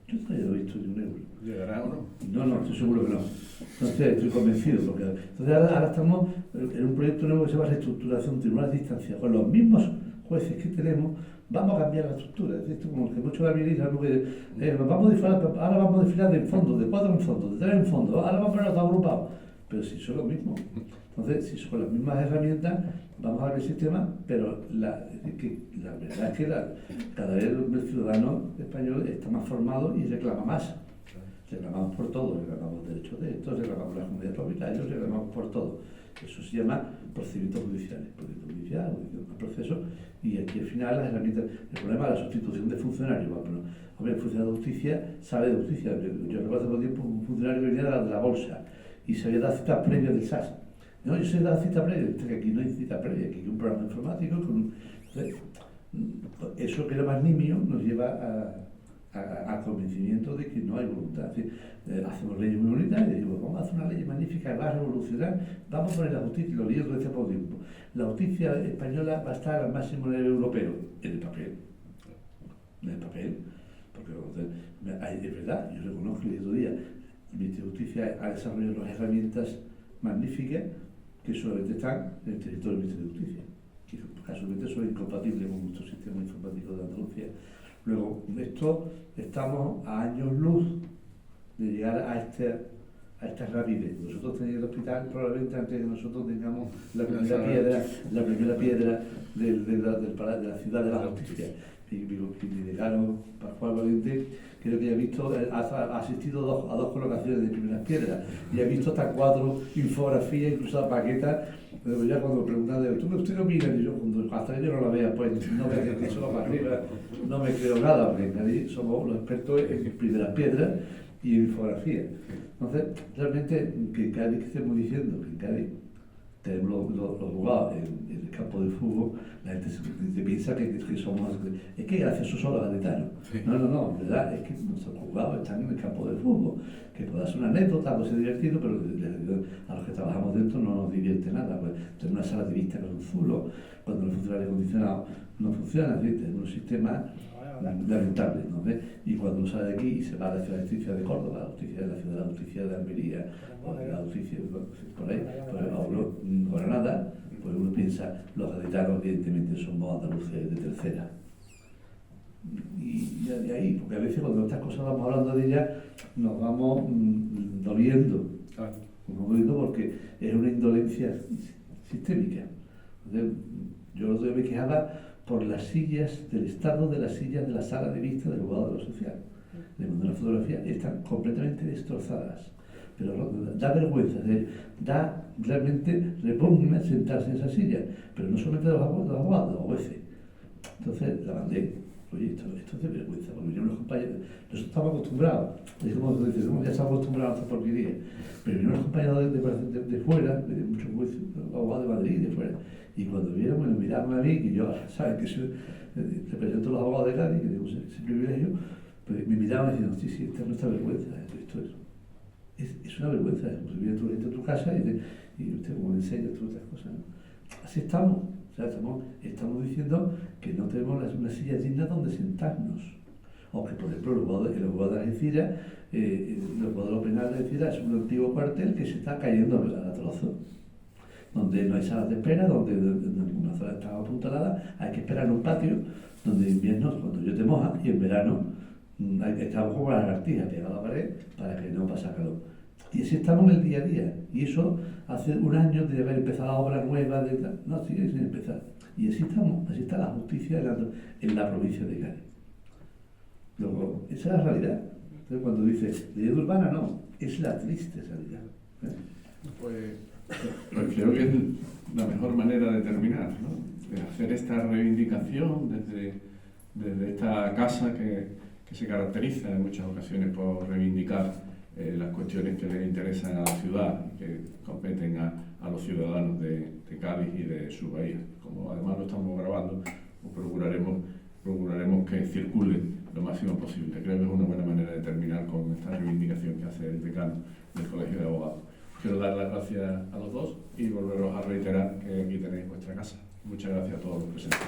Yo todavía no he visto ni un euro. ¿Llegará o no? No, estoy seguro que no. Entonces estoy convencido. Entonces ahora estamos en un proyecto nuevo que se llama reestructuración, tribunales de distancia. Con los mismos jueces que tenemos, vamos a cambiar la estructura. Es decir, como que mucho la ministra, ahora vamos a desfilar de fondos, de 4 en fondos, de 3 en fondos, ahora vamos a ponerlos agrupados. Pero si son los mismos. Entonces, si son las mismas herramientas, vamos a ver el sistema, pero la verdad es que cada vez el ciudadano español está más formado y reclama más. Reclamamos por todo, reclamamos derechos de estos, reclamamos la comunidad de propietarios, reclamamos por todo. Eso se llama procedimientos judiciales, proceso, y aquí al final las herramientas, el problema es la sustitución de funcionarios. Bueno, hombre, el funcionario de justicia sabe de justicia. Yo recuerdo hace tiempo un funcionario que venía de la bolsa y se había dado citas previas del SAS. No, yo sé dar cita previa, que aquí no hay cita previa, aquí hay un programa informático eso que era más nimio nos lleva a convencimiento de que no hay voluntad. Es decir, hacemos leyes muy bonitas y decimos, vamos a hacer una ley magnífica, va a revolucionar, vamos a poner la justicia, y lo líos lo decía por tiempo. La justicia española va a estar al máximo nivel europeo, en el papel. En el papel, porque es verdad, yo reconozco que el otro día el Ministerio de Justicia ha desarrollado unas herramientas magníficas que solamente están en el territorio del Ministerio de Justicia, que casualmente son incompatibles con nuestro sistema informático de Andalucía. Luego, estamos a años luz de llegar a esta rapidez. Nosotros tenemos el hospital probablemente antes de que nosotros tengamos la primera piedra de la ciudad de la justicia. Y mi decano Pascual Valente, creo que ha asistido a dos colocaciones de primeras piedras y ha visto hasta 4 infografías, incluso paquetas. Pero ya cuando preguntan, ¿usted qué opina? Y yo, hasta que yo no la vea, pues no me quedo solo para arriba, no me creo nada, porque nadie somos los expertos en primeras piedras y en infografía. Entonces, realmente, que en Cádiz, que estemos diciendo que en Cádiz tenemos los juzgados en el campo de fútbol, la gente se piensa que somos. Es que gracias a eso son los gaditanos. No, en verdad es que nuestros juzgados están en el campo de fútbol. Que pueda ser una anécdota, puede ser divertido, pero a los que trabajamos dentro no nos divierte nada. Pues, tenemos una sala de vista con un zulo, cuando el funcionario acondicionado no funciona, tenemos un sistema lamentable, ¿no? Y cuando uno sale de aquí y se va a la justicia de Córdoba, la justicia de la ciudad, la justicia de Almería, la justicia por ahí, o Granada, pues uno piensa, los gaditanos evidentemente somos andaluces de tercera. Y de ahí, porque a veces cuando estas cosas vamos hablando de ellas, nos vamos doliendo, porque es una indolencia sistémica. Entonces, yo el otro día me quejaba por las sillas, del estado de las sillas de la sala de vista del juzgado de lo social. Le mandé una fotografía, están completamente destrozadas. Pero da vergüenza, da realmente repugna sentarse en esa silla, pero no solamente de los abogados, de los jueces. Entonces la mandé. Oye, esto es de vergüenza, porque vinieron los compañeros, nosotros estamos acostumbrados, es como se dice, ya estamos acostumbrados a esta porquería, pero vinieron los compañeros de fuera, de muchos jueces, abogados de Madrid, de fuera, y cuando vieron, me lo miraron a mí, que yo, ¿sabes? Que soy, represento a los abogados de Cádiz, que tengo ese privilegio, pues me miraban diciendo, sí, esta es nuestra vergüenza, esto es una vergüenza, pues viene tu gente a tu casa y usted como le enseña todas estas cosas, ¿no? así estamos. O sea, estamos diciendo que no tenemos unas sillas dignas donde sentarnos. Aunque, por ejemplo, el juzgado de Algeciras, el juzgado penal de Algeciras es un antiguo cuartel que se está cayendo a trozos, donde no hay salas de espera, donde una zona está apuntalada, hay que esperar en un patio, donde en invierno, cuando yo te moja, y en verano estamos como la lagartija pegada a la pared para que no pase calor. Y así estamos en el día a día. Y eso hace un año de haber empezado la obra nueva, no, sigue sin empezar. Y así estamos, así está la justicia en la provincia de Cádiz. Luego, esa es la realidad. Entonces, cuando dice leyenda urbana, no, es la triste realidad. Pues creo que es la mejor manera de terminar, ¿no? De hacer esta reivindicación desde esta casa que se caracteriza en muchas ocasiones por reivindicar las cuestiones que le interesan a la ciudad y que competen a los ciudadanos de Cádiz y de su bahía. Como además lo estamos grabando, pues procuraremos que circule lo máximo posible. Creo que es una buena manera de terminar con esta reivindicación que hace el decano del Colegio de Abogados. Quiero dar las gracias a los dos y volveros a reiterar que aquí tenéis vuestra casa. Muchas gracias a todos los presentes.